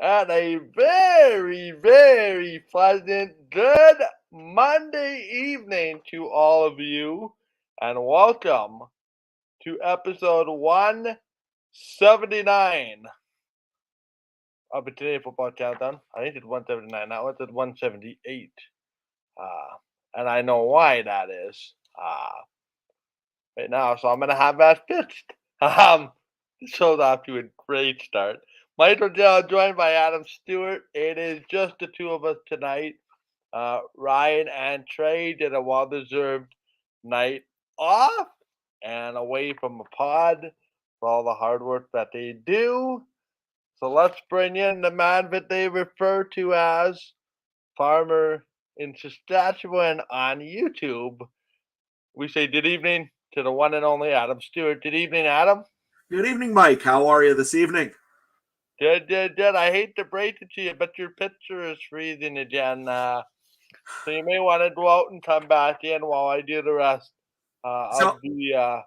And a very, very pleasant good Monday evening to all of you, and welcome to episode 179 of the Today Football Countdown. I think it's 179, now it's at 178. And I know why that is right now, so I'm going to have that fixed. The show's off to a great start. Michael Dell joined by Adam Stewart. It is just the two of us tonight. Ryan and Trey did a well-deserved night off and away from the pod for all the hard work that they do. So let's bring in the man that they refer to as Farmer in Saskatchewan on YouTube. We say good evening to the one and only Adam Stewart. Good evening, Adam. Good evening, Mike. How are you this evening? Good. I hate to break it to you, but your picture is freezing again. So you may want to go out and come back in while I do the rest of the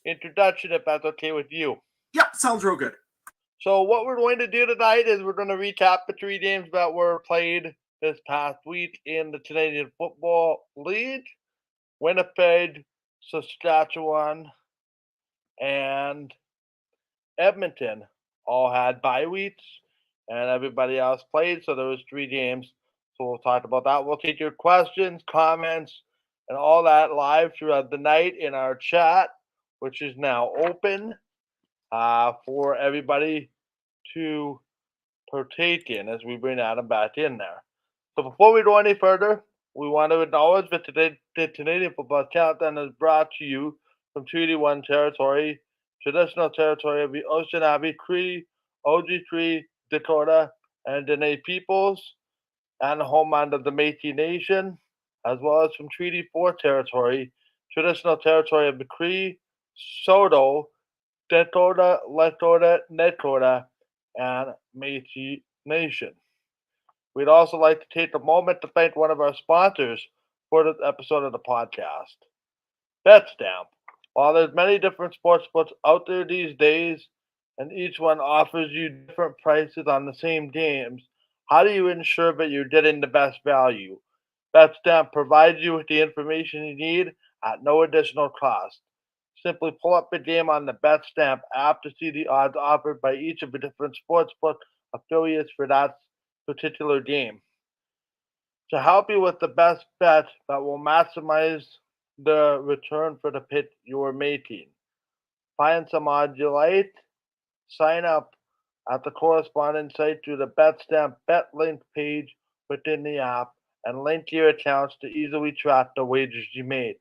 introduction, if that's okay with you. Yep, sounds real good. So what we're going to do tonight is we're going to recap the three games that were played this past week in the Canadian Football League. Winnipeg, Saskatchewan, and Edmonton all had bye weeks, and everybody else played, so there was three games. So we'll talk about that. We'll take your questions, comments, and all that live throughout the night in our chat, which is now open for everybody to partake in as we bring Adam back in there. So before we go any further, we want to acknowledge that today the Canadian Football Countdown is brought to you from Treaty 1 territory, traditional territory of the Oceanabi Cree, Oji-Cree, Dakota, and Dene peoples, and the homeland of the Métis Nation, as well as from Treaty 4 territory, traditional territory of the Cree, Saulteaux, Dakota, Lakota, Nakota, and Métis Nation. We'd also like to take a moment to thank one of our sponsors for this episode of the podcast, Betstamp. While there's many different sportsbooks out there these days, and each one offers you different prices on the same games, how do you ensure that you're getting the best value? Betstamp provides you with the information you need at no additional cost. Simply pull up the game on the Betstamp app to see the odds offered by each of the different sportsbook affiliates for that particular game. To help you with the best bet that will maximize the return for the pit you're making, find some odds you like, sign up at the corresponding site through the Betstamp Bet Link page within the app, and link your accounts to easily track the wagers you made.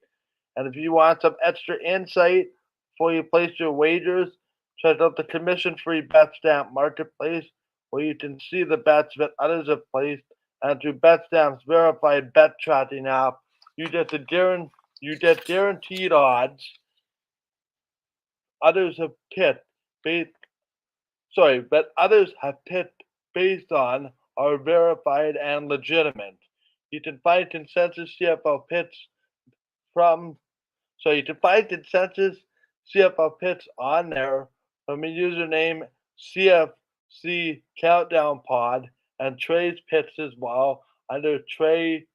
And if you want some extra insight before you place your wagers, check out the commission-free Betstamp Marketplace, where you can see the bets that others have placed, and through Betstamp's verified bet tracking app, you get guaranteed odds others have picked based on are verified and legitimate. You can find consensus CFL picks on there from the username CFC Countdown Pod, and Trey's picks as well under Trey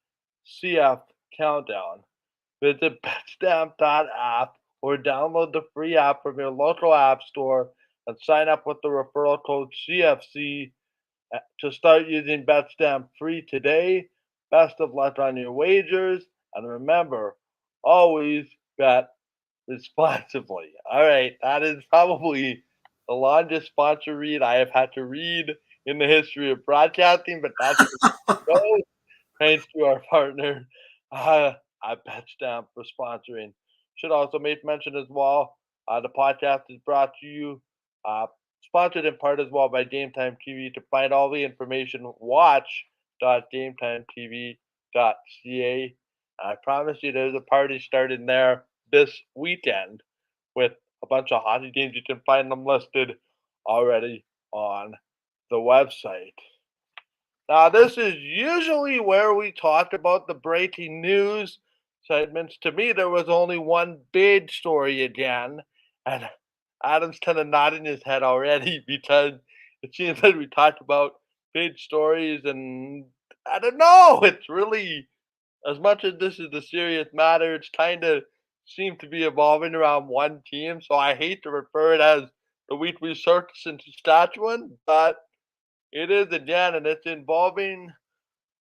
CF Countdown. Visit betstamp.app or download the free app from your local app store and sign up with the referral code CFC to start using Betstamp free today. Best of luck on your wagers, and remember, always bet responsibly. All right, that is probably the longest sponsor read I have had to read in the history of broadcasting, but that's so thanks to our partner at Betstamp for sponsoring. Should also make mention as well, the podcast is brought to you, sponsored in part as well by Game Time TV. To find all the information, watch.gametimetv.ca. I promise you there's a party starting there this weekend with a bunch of hockey games. You can find them listed already on the website. Now, this is usually where we talk about the breaking news segments. To me, there was only one big story again, and Adam's kind of nodding his head already because it seems like we talked about big stories, and I don't know. It's really, as much as this is a serious matter, it's kind of seems to be evolving around one team. So I hate to refer it as the weekly circus in Saskatchewan, but it is again, and it's involving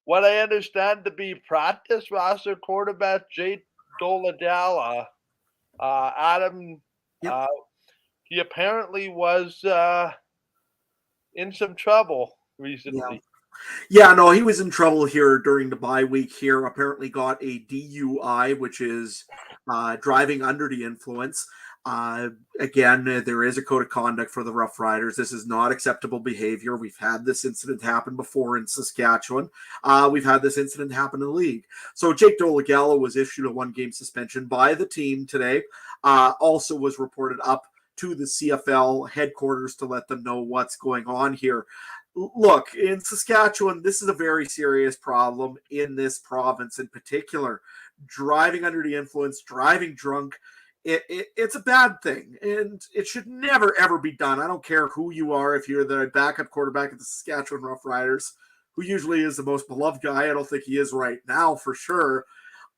what I understand to be practice roster quarterback Jake Doladala. Adam, Yep. uh, he apparently was in some trouble Yeah. recently. Yeah, no, he was in trouble here during the bye week here. Apparently got a DUI, which is driving under the influence. Uh, again, there is a code of conduct for the Rough Riders. This is not acceptable behavior. We've had this incident happen before in Saskatchewan. We've had this incident happen in the league. So Jake Dolagala was issued a one-game suspension by the team today. Also was reported up to the CFL headquarters to let them know what's going on here. Look, in Saskatchewan, this is a very serious problem in this province in particular. Driving under the influence, driving drunk, it's a bad thing, and it should never, ever be done. I don't care who you are, if you're the backup quarterback of the Saskatchewan Roughriders, who usually is the most beloved guy. I don't think he is right now, for sure.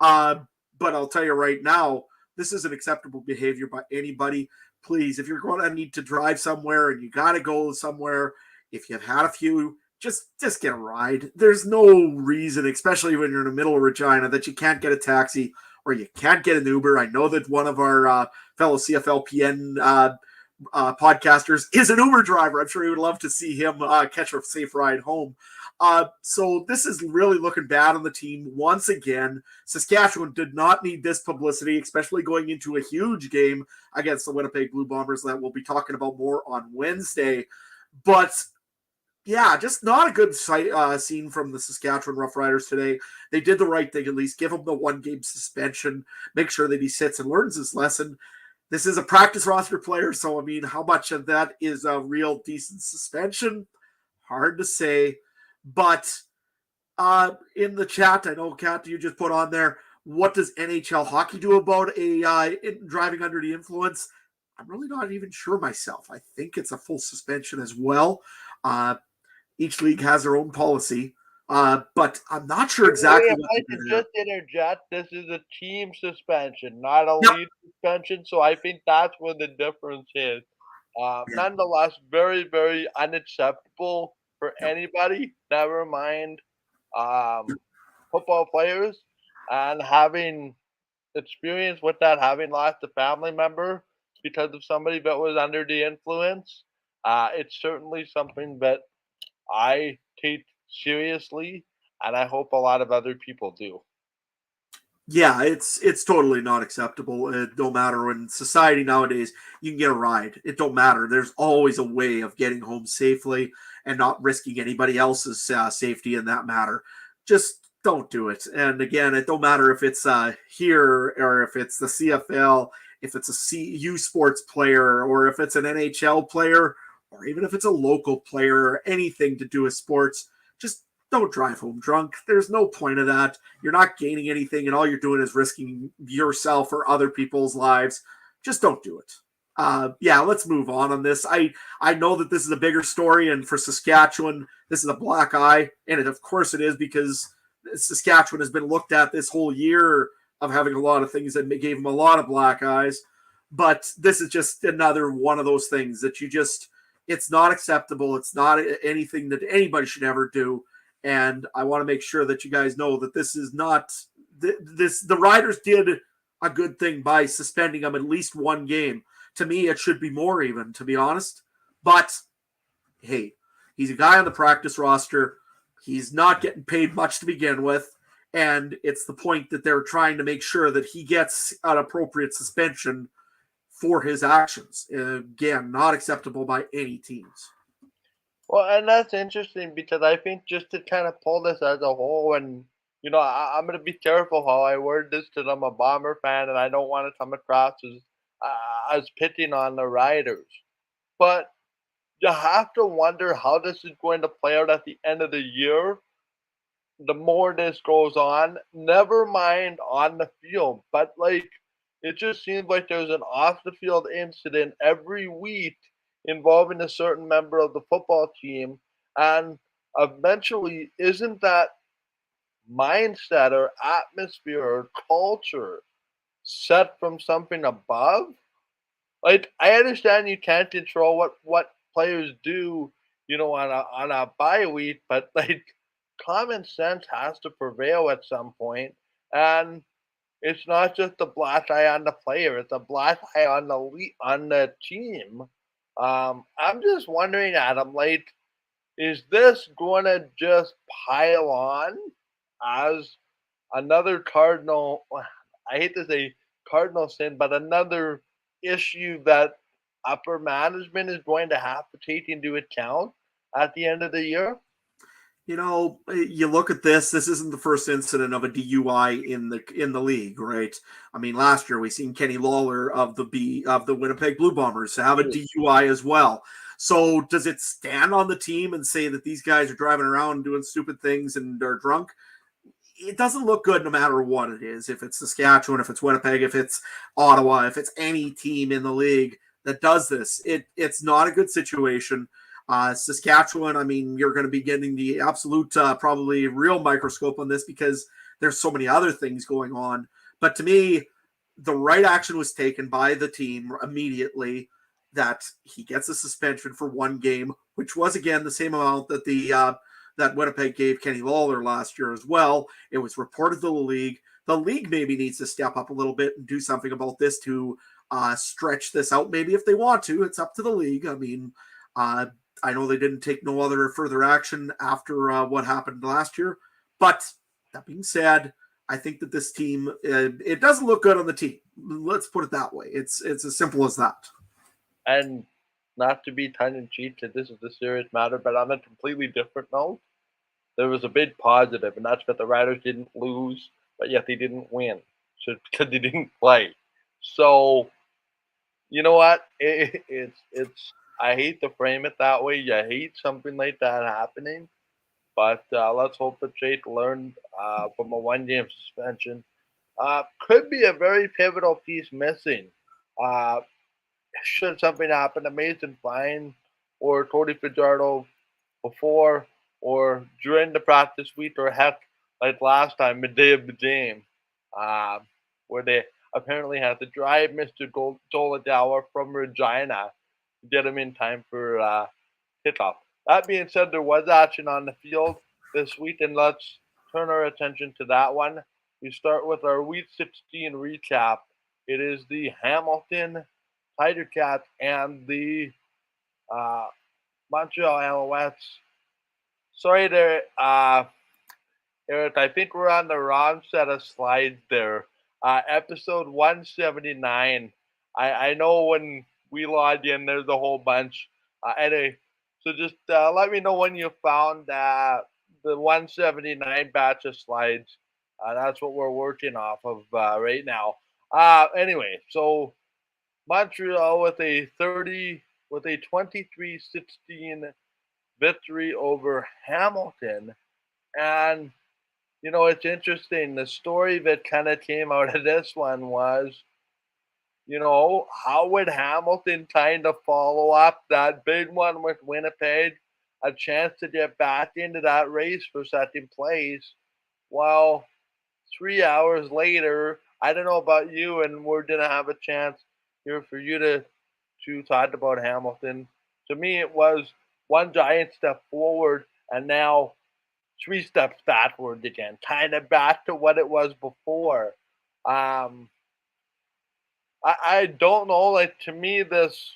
Uh, but I'll tell you right now, this isn't acceptable behavior by anybody. Please, if you're going to need to drive somewhere and you got to go somewhere, if you've had a few, just get a ride. There's no reason, especially when you're in the middle of Regina, that you can't get a taxi or you can't get an Uber. I know that one of our fellow CFLPN podcasters is an Uber driver. I'm sure he would love to see him catch a safe ride home. So this is really looking bad on the team once again. Saskatchewan did not need this publicity, especially going into a huge game against the Winnipeg Blue Bombers that we'll be talking about more on Wednesday. But yeah, just not a good scene from the Saskatchewan Roughriders today. They did the right thing, at least give him the one-game suspension, make sure that he sits and learns his lesson. This is a practice roster player, so I mean, how much of that is a real decent suspension? Hard to say. But in the chat, I know, Kat, you just put on there, what does NHL hockey do about a driving under the influence? I'm really not even sure myself. I think it's a full suspension as well. Each league has their own policy, but I'm not sure exactly If what I to do could there. just interject, this is a team suspension, not a Yep. lead suspension. So I think that's where the difference is. Yeah. Nonetheless, very, very unacceptable for Yep. anybody. Never mind football players, and having experience with that, having lost a family member because of somebody that was under the influence. It's certainly something that I take seriously, and I hope a lot of other people do. Yeah, it's totally not acceptable. It don't matter in society nowadays. You can get a ride. It don't matter. There's always a way of getting home safely and not risking anybody else's safety in that matter. Just don't do it. And again, it don't matter if it's here or if it's the CFL, if it's a CU sports player, or if it's an NHL player, or even if it's a local player, or anything to do with sports. Just don't drive home drunk. There's no point of that. You're not gaining anything, and all you're doing is risking yourself or other people's lives. Just don't do it. Yeah, let's move on this. I know that this is a bigger story, and for Saskatchewan, this is a black eye, and of course it is, because Saskatchewan has been looked at this whole year of having a lot of things that gave them a lot of black eyes. But this is just another one of those things that it's not acceptable. It's not anything that anybody should ever do. And I want to make sure that you guys know that this is not the Riders did a good thing by suspending him at least one game. To me, it should be more, even, to be honest. But hey, he's a guy on the practice roster. He's not getting paid much to begin with. And it's the point that they're trying to make sure that he gets an appropriate suspension for his actions. Again, not acceptable by any teams. Well, and that's interesting because I think just to kind of pull this as a whole, and I'm going to be careful how I word this because I'm a Bomber fan and I don't want to come across as pitting on the Riders. But you have to wonder how this is going to play out at the end of the year. The more this goes on, never mind on the field, but like it just seems like there's an off the field incident every week involving a certain member of the football team, and eventually isn't that mindset or atmosphere or culture set from something above? Like, I understand you can't control what players do, on a bye week, but like common sense has to prevail at some point, and it's not just a black eye on the player; it's a black eye on on the team. I'm just wondering, Adam, like, is this going to just pile on as another Cardinal? I hate to say Cardinal sin, but another issue that upper management is going to have to take into account at the end of the year? You look at this. This isn't the first incident of a DUI in the league, right? I mean, last year we seen Kenny Lawler of the Winnipeg Blue Bombers have a DUI as well. So does it stand on the team and say that these guys are driving around and doing stupid things and are drunk? It doesn't look good no matter what it is. If it's Saskatchewan, if it's Winnipeg, if it's Ottawa, if it's any team in the league that does this, it's not a good situation. Saskatchewan, I mean, you're going to be getting the absolute, probably real microscope on this because there's so many other things going on. But to me, the right action was taken by the team immediately, that he gets a suspension for one game, which was, again, the same amount that that Winnipeg gave Kenny Lawler last year as well. It was reported to the league. The league maybe needs to step up a little bit and do something about this to stretch this out. Maybe if they want to, it's up to the league. I mean, I know they didn't take no other further action after what happened last year. But that being said, I think that this team, it doesn't look good on the team. Let's put it that way. It's as simple as that. And not to be tongue in cheek, because this is a serious matter, but on a completely different note, there was a big positive, and that's that the Riders didn't lose, but yet they didn't win, so because they didn't play. So you know what? It's. I hate to frame it that way. You hate something like that happening, but let's hope that Jake learned from a one-game suspension. Could be a very pivotal piece missing. Uh, should something happen to Mason Fine or Cody Fajardo before or during the practice week, or heck, like last time, midday of the game, uh, where they apparently had to drive Mr. Doladawa from Regina to get him in time for kickoff. That being said, there was action on the field this week, and let's turn our attention to that one. We start with our Week 16 recap. It is the Hamilton Tiger Cats and the uh, Montreal Alouettes. Sorry there, Eric. I think we're on the wrong set of slides there. Episode 179. I know when we log in, there's a whole bunch. Anyway, so just let me know when you found the 179 batch of slides. That's what we're working off of right now. Anyway, so Montreal with a 23-16 victory over Hamilton. And it's interesting. The story that kind of came out of this one was, how would Hamilton kind of follow up that big one with Winnipeg, a chance to get back into that race for second place? Well, 3 hours later, I don't know about you, and we're gonna have a chance here for you to talk about Hamilton. To me, it was one giant step forward, and now three steps backward again, kind of back to what it was before. Um, I don't know. Like, to me, this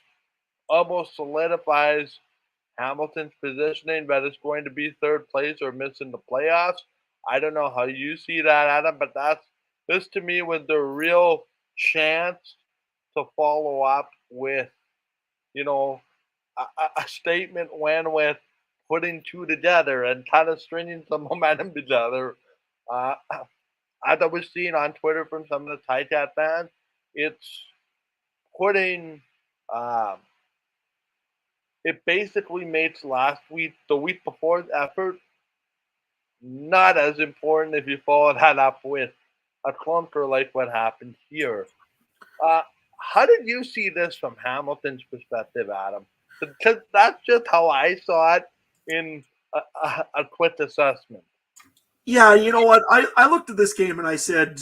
almost solidifies Hamilton's positioning that it's going to be third place or missing the playoffs. I don't know how you see that, Adam, but this to me was the real chance to follow up with, you know, a statement when with putting two together and kind of stringing some momentum together. Uh, as I was seeing on Twitter from some of the Ticat fans, it's putting um, it basically makes the week before's effort, not as important if you follow that up with a clunker like what happened here. Uh, how did you see this from Hamilton's perspective, Adam? That's just how I saw it in a quick assessment. Yeah, you know what? I looked at this game and I said,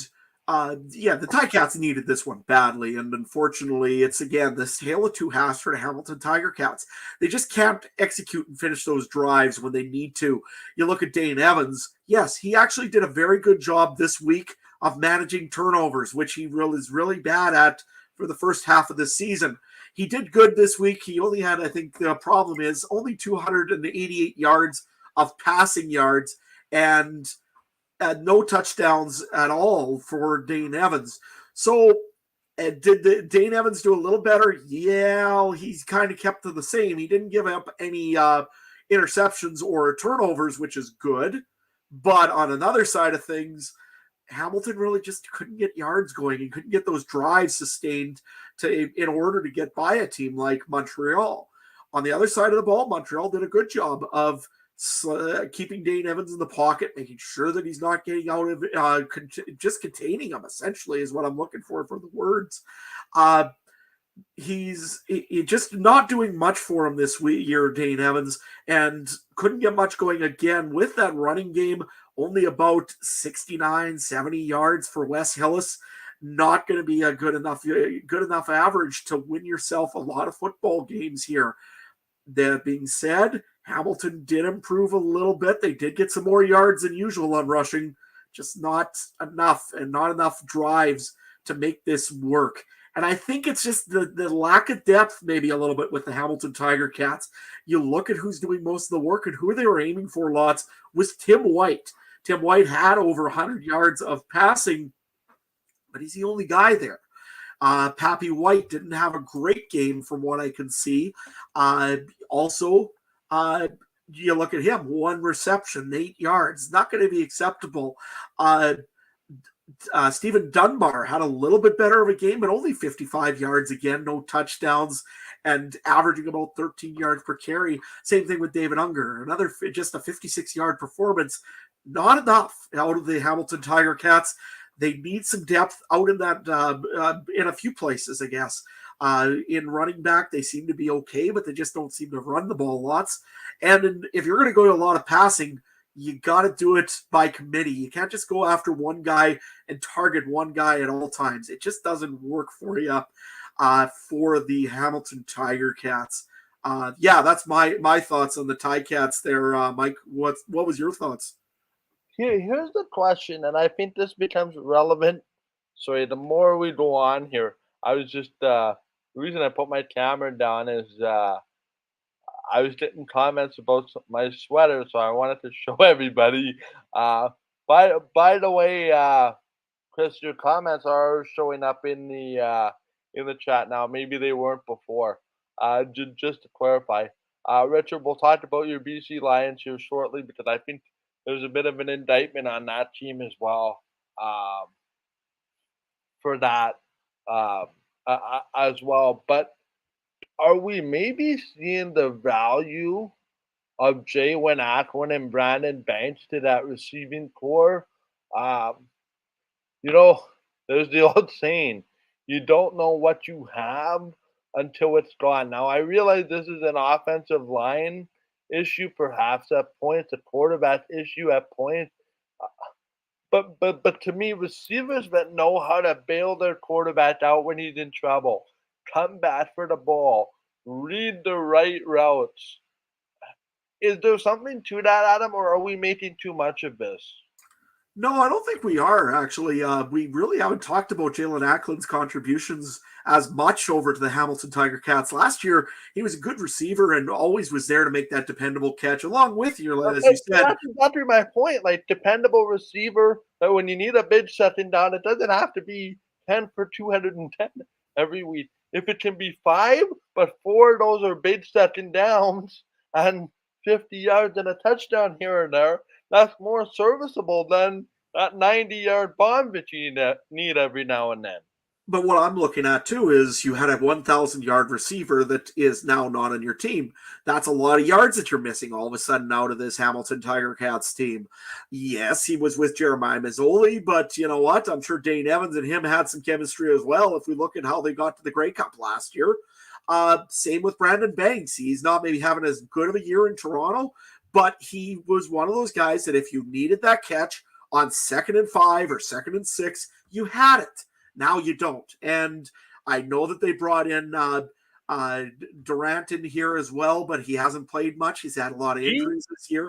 yeah, the Ticats needed this one badly. And unfortunately, it's again this tale of two halves for the Hamilton Tiger Cats. They just can't execute and finish those drives when they need to. You look at Dane Evans. Yes, he actually did a very good job this week of managing turnovers, which he is really bad at for the first half of the season. He did good this week. He only had, I think the problem is, only 288 yards of passing yards and no touchdowns at all for Dane Evans. So did Dane Evans do a little better? Yeah, he's kind of kept to the same. He didn't give up any interceptions or turnovers, which is good. But on another side of things, Hamilton really just couldn't get yards going and couldn't get those drives sustained in order to get by a team like Montreal. On the other side of the ball, Montreal did a good job of keeping Dane Evans in the pocket, making sure that he's not getting out of just containing him, essentially, is what I'm looking for the words. He's just not doing much for him this year, Dane Evans, and couldn't get much going again with that running game. Only about 69, 70 yards for Wes Hillis. Not going to be a good enough average to win yourself a lot of football games here. That being said, Hamilton did improve a little bit. They did get some more yards than usual on rushing, just not enough and not enough drives to make this work. And I think it's just the lack of depth maybe a little bit with the Hamilton Tiger Cats. You look at who's doing most of the work and who they were aiming for lots was Tim White. Tim White had over 100 yards of passing, but he's the only guy there. Pappy White didn't have a great game from what I can see. Also, you look at him, 1 reception, 8 yards. Not going to be acceptable. Stephen Dunbar had a little bit better of a game, but only 55 yards again, no touchdowns, and averaging about 13 yards per carry. Same thing with David Unger, just a 56-yard performance. Not enough out of the Hamilton Tiger Cats. They need some depth out in that in a few places, I guess. In running back, they seem to be okay, but they just don't seem to run the ball lots. And if you're going to go to a lot of passing, you got to do it by committee. You can't just go after one guy and target one guy at all times. It just doesn't work for you for the Hamilton Tiger Cats. Yeah, that's my thoughts on the Ticats there. Mike, what was your thoughts? Here's the question, and I think this becomes relevant. Sorry, the more we go on here, I was just the reason I put my camera down is I was getting comments about my sweater, so I wanted to show everybody. By the way, Chris, your comments are showing up in the chat now. Maybe they weren't before. Just to clarify, Richard, we'll talk about your BC Lions here shortly because I think there's a bit of an indictment on that team as well. For that as well, but are we maybe seeing the value of Jaylen Ackland and Brandon Banks to that receiving core? There's the old saying, you don't know what you have until it's gone. Now, I realize this is an offensive line issue, perhaps at points, a quarterback issue at points. But to me, receivers that know how to bail their quarterback out when he's in trouble, come back for the ball, read the right routes. Is there something to that, Adam, or are we making too much of this? No, I don't think we are, actually. We really haven't talked about Jaylen Ackland's contributions as much over to the Hamilton Tiger Cats. Last year, he was a good receiver and always was there to make that dependable catch, along with you, as you said. That's exactly my point. Like, dependable receiver, that when you need a big shutting down, it doesn't have to be 10 for 210 every week. If it can be 5, but 4 of those are big shutting downs and 50 yards and a touchdown here and there, that's more serviceable than that 90-yard bomb that you need every now and then. But what I'm looking at, too, is you had a 1,000-yard receiver that is now not on your team. That's a lot of yards that you're missing all of a sudden out of this Hamilton Tiger Cats team. Yes, he was with Jeremiah Mazzoli, but you know what? I'm sure Dane Evans and him had some chemistry as well if we look at how they got to the Grey Cup last year. Same with Brandon Banks. He's not maybe having as good of a year in Toronto, but he was one of those guys that if you needed that catch on 2nd and 5 or 2nd and 6, you had it. Now you don't. And I know that they brought in Durant in here as well, but he hasn't played much. He's had a lot of injuries this year.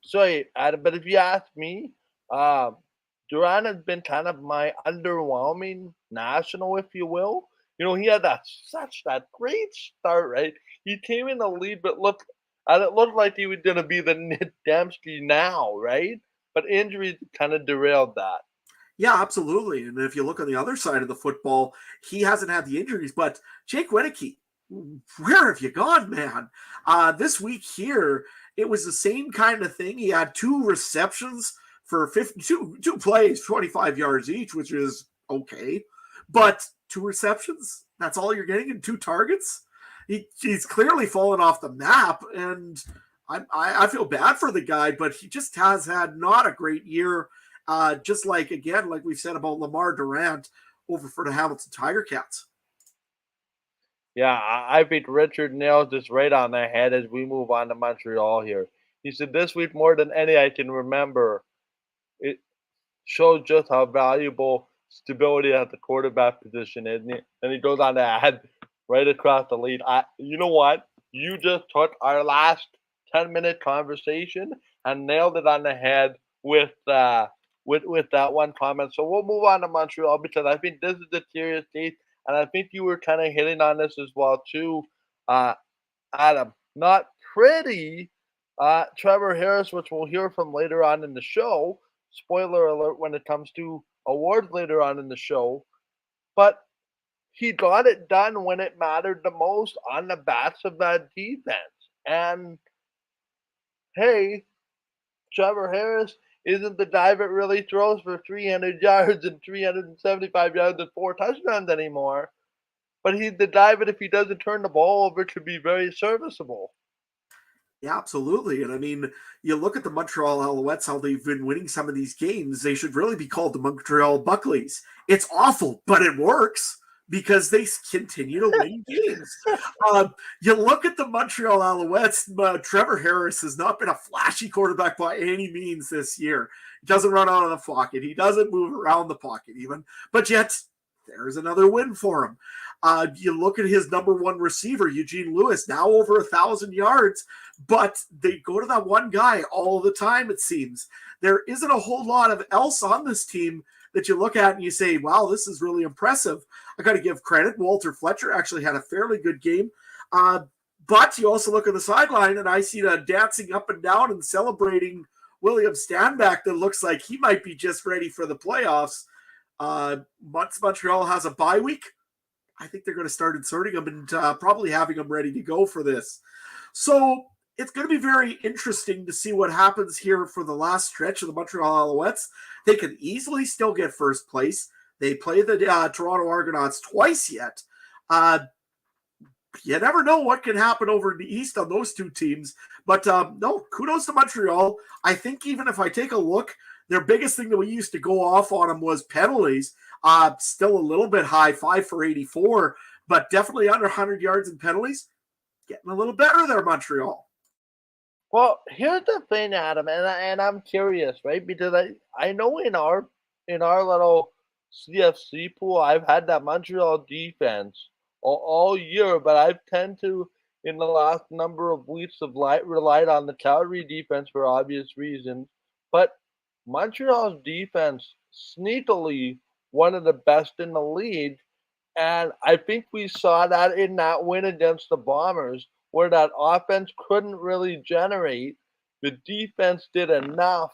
Sorry, Adam, but if you ask me, Durant has been kind of my underwhelming national, if you will. You know, he had that great start, right? He came in the lead, but it looked like he was going to be the Nick Dembski now, right? But injuries kind of derailed that. Yeah, absolutely. And if you look on the other side of the football, he hasn't had the injuries, but Jake Wieneke, where have you gone, man? This week here, it was the same kind of thing. He had 2 receptions for 52 plays, 25 yards each, which is okay. But 2 receptions, that's all you're getting in 2 targets? He's clearly fallen off the map, and I feel bad for the guy, but he just has had not a great year. Just like we've said about Lamar Durant over for the Hamilton Tiger Cats. Yeah, I think Richard nails this right on the head as we move on to Montreal here. He said, this week more than any I can remember, it shows just how valuable stability at the quarterback position is. And he goes on to add right across the lead. You know what? You just took our last 10-minute conversation and nailed it on the head with that one comment. So we'll move on to Montreal because I think this is a serious case, and I think you were kind of hitting on this as well too, Adam. Not pretty. Trevor Harris, which we'll hear from later on in the show. Spoiler alert when it comes to awards later on in the show. But he got it done when it mattered the most on the backs of that defense. And hey, Trevor Harris isn't the guy that really throws for 300 yards and 375 yards and 4 touchdowns anymore. But he's the guy that if he doesn't turn the ball over could be very serviceable. Yeah, absolutely. And I mean, you look at the Montreal Alouettes, how they've been winning some of these games. They should really be called the Montreal Buckleys. It's awful, but it works because they continue to win games. You look at the Montreal Alouettes, Trevor Harris has not been a flashy quarterback by any means this year. He doesn't run out of the pocket. He doesn't move around the pocket even. But yet, there's another win for him. You look at his number 1 receiver, Eugene Lewis, now over 1,000 yards, but they go to that one guy all the time, it seems. There isn't a whole lot of else on this team that you look at and you say, wow, this is really impressive. I got to give credit. Walter Fletcher actually had a fairly good game. But you also look at the sideline and I see that dancing up and down and celebrating William Stanback that looks like he might be just ready for the playoffs. Once Montreal has a bye week, I think they're going to start inserting them and probably having them ready to go for this. So it's going to be very interesting to see what happens here for the last stretch of the Montreal Alouettes. They could easily still get first place. They play the Toronto Argonauts twice yet. You never know what can happen over in the East on those 2 teams. But no, kudos to Montreal. I think even if I take a look, their biggest thing that we used to go off on them was penalties. Still a little bit high, 5 for 84, but definitely under 100 yards in penalties. Getting a little better there, Montreal. Well, here's the thing, Adam, and I'm curious, right? Because I know in our little CFC pool, I've had that Montreal defense all year, but I've tend to, in the last number of weeks, have relied on the Calgary defense for obvious reasons. But Montreal's defense, sneakily, one of the best in the league. And I think we saw that in that win against the Bombers, where that offense couldn't really generate. The defense did enough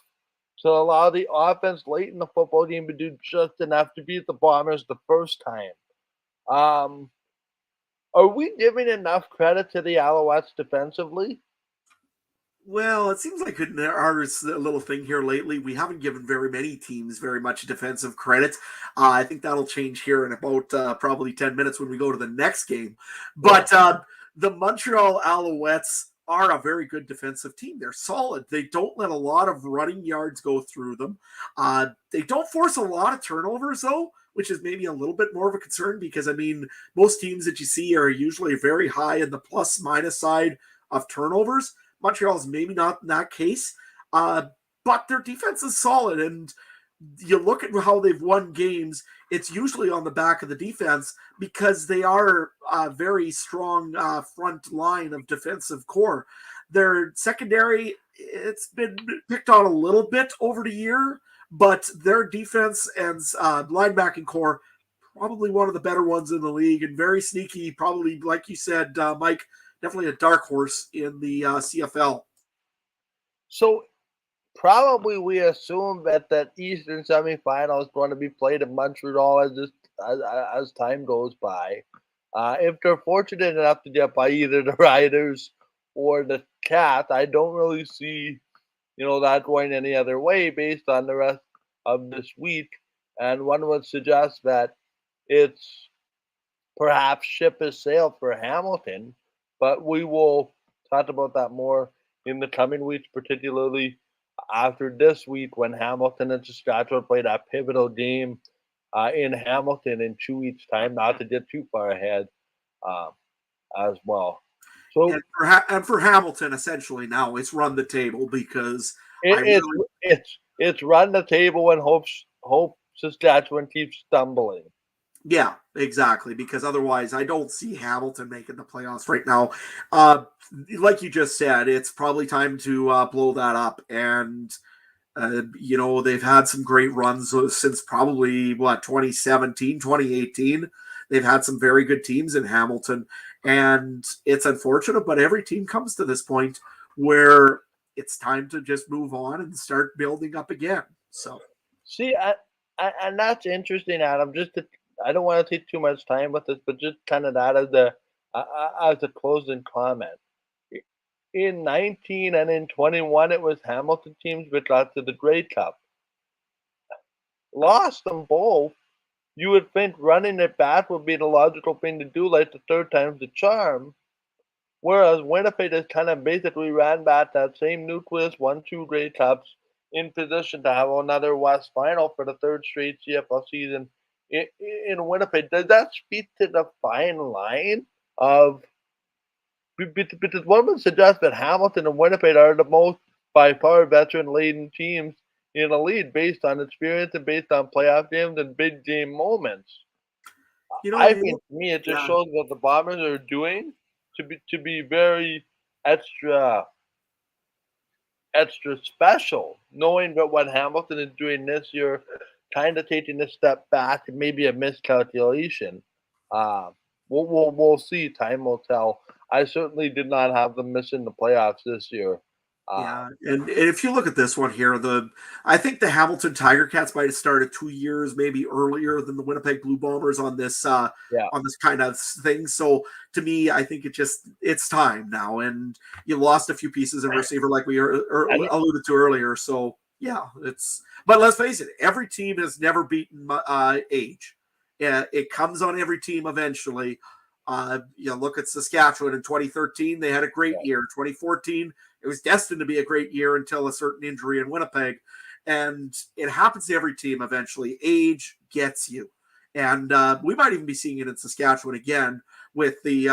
to allow the offense late in the football game to do just enough to beat the Bombers the first time. Are we giving enough credit to the Alouettes defensively? Well, it seems like our little thing here lately, we haven't given very many teams very much defensive credit. I think that'll change here in about probably 10 minutes when we go to the next game. But the Montreal Alouettes are a very good defensive team. They're solid. They don't let a lot of running yards go through them. They don't force a lot of turnovers, though. which is maybe a little bit more of a concern because, I mean, most teams that you see are usually very high in the plus minus side of turnovers. Montreal's maybe not in that case, but their defense is solid. And you look at how they've won games, it's usually on the back of the defense because they are a very strong front line of defensive core. Their secondary, it's been picked on a little bit over the year, but their defense and linebacking core, probably one of the better ones in the league and very sneaky, probably, like you said, Mike, definitely a dark horse in the CFL. So probably we assume that Eastern semifinal is going to be played in Montreal as time goes by. If they're fortunate enough to get by either the Riders or the Cats, I don't really see that going any other way based on the rest of this week. And one would suggest that it's perhaps ship has sailed for Hamilton, but we will talk about that more in the coming weeks, particularly after this week when Hamilton and Saskatchewan play that pivotal game in Hamilton in 2 weeks' time, not to get too far ahead as well. So and for Hamilton, essentially now it's run the table because it's run the table and hope Saskatchewan keeps stumbling. Yeah, exactly. Because otherwise, I don't see Hamilton making the playoffs right now. Like you just said, it's probably time to blow that up. And, they've had some great runs since probably, 2017, 2018. They've had some very good teams in Hamilton. And it's unfortunate, but every team comes to this point where it's time to just move on and start building up again. So, see, and that's interesting, Adam. I don't want to take too much time with this, but just kind of that as a closing comment. In 19 and in 21, it was Hamilton teams which got to the Grey Cup. Lost them both. You would think running it back would be the logical thing to do, like the third time's the charm. Whereas Winnipeg has kind of basically ran back that same nucleus, won 2 Grey Cups, in position to have another West final for the third straight CFL season in Winnipeg. Does that speak to the fine line of, because one would suggest that Hamilton and Winnipeg are the most by far veteran-laden teams in the league based on experience and based on playoff games and big game moments. I think to me it just shows what the Bombers are doing to be very extra special, knowing that what Hamilton is doing this year, kind of taking a step back and maybe a miscalculation. We'll see. Time will tell. I certainly did not have them missing the playoffs this year. and if you look at this one here, I think the Hamilton Tiger Cats might have started 2 years maybe earlier than the Winnipeg Blue Bombers on this on this kind of thing. So to me, I think it's time now, and you lost a few pieces of receiver like we alluded to earlier. So yeah, but let's face it, every team has never beaten age. Yeah, it comes on every team eventually. You look at Saskatchewan in 2013, they had a great year. 2014, it was destined to be a great year until a certain injury in Winnipeg. And it happens to every team eventually. Age gets you. And we might even be seeing it in Saskatchewan again with the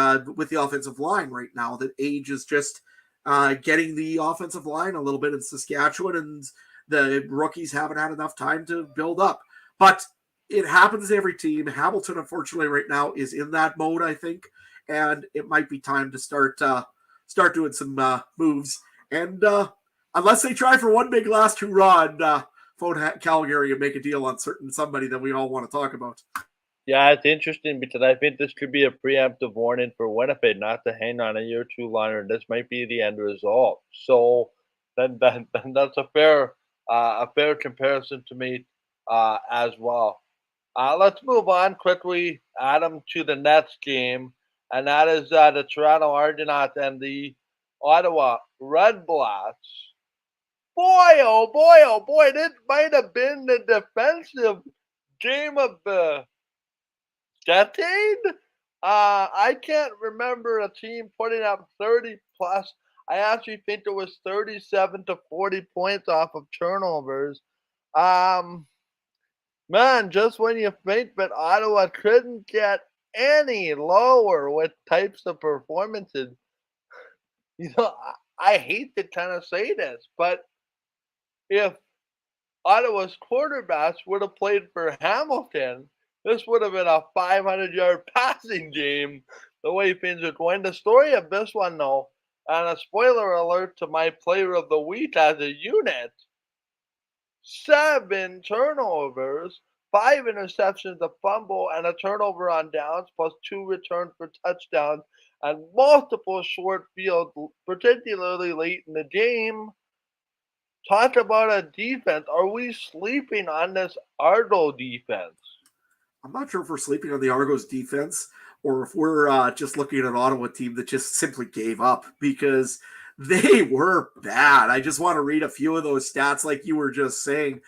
offensive line right now, that age is just getting the offensive line a little bit in Saskatchewan, and the rookies haven't had enough time to build up. But it happens to every team. Hamilton, unfortunately, right now is in that mode, I think, and it might be time to start doing some moves. And unless they try for one big last hurrah and phone Calgary and make a deal on somebody that we all want to talk about. Yeah, it's interesting because I think this could be a preemptive warning for Winnipeg not to hang on a year or two longer. This might be the end result. So then that's a fair comparison to me as well. Let's move on quickly, Adam, to the next game, and that is the Toronto Argonauts and the Ottawa RedBlacks. Boy, oh boy, this might have been the defensive game of the decade. I can't remember a team putting up 30 plus. I actually think it was 37 to 40 points off of turnovers. Man, just when you think that Ottawa couldn't get any lower with types of performances, I hate to kind of say this, but if Ottawa's quarterbacks would have played for Hamilton, this would have been a 500-yard passing game the way things are going. The story of this one, though, and a spoiler alert to my player of the week as a unit, 7 turnovers, 5 interceptions, a fumble, and a turnover on downs, plus 2 returns for touchdowns, and multiple short fields, particularly late in the game. Talk about a defense. Are we sleeping on this Argo defense? I'm not sure if we're sleeping on the Argos defense or if we're just looking at an Ottawa team that just simply gave up because they were bad. I just want to read a few of those stats, like you were just saying.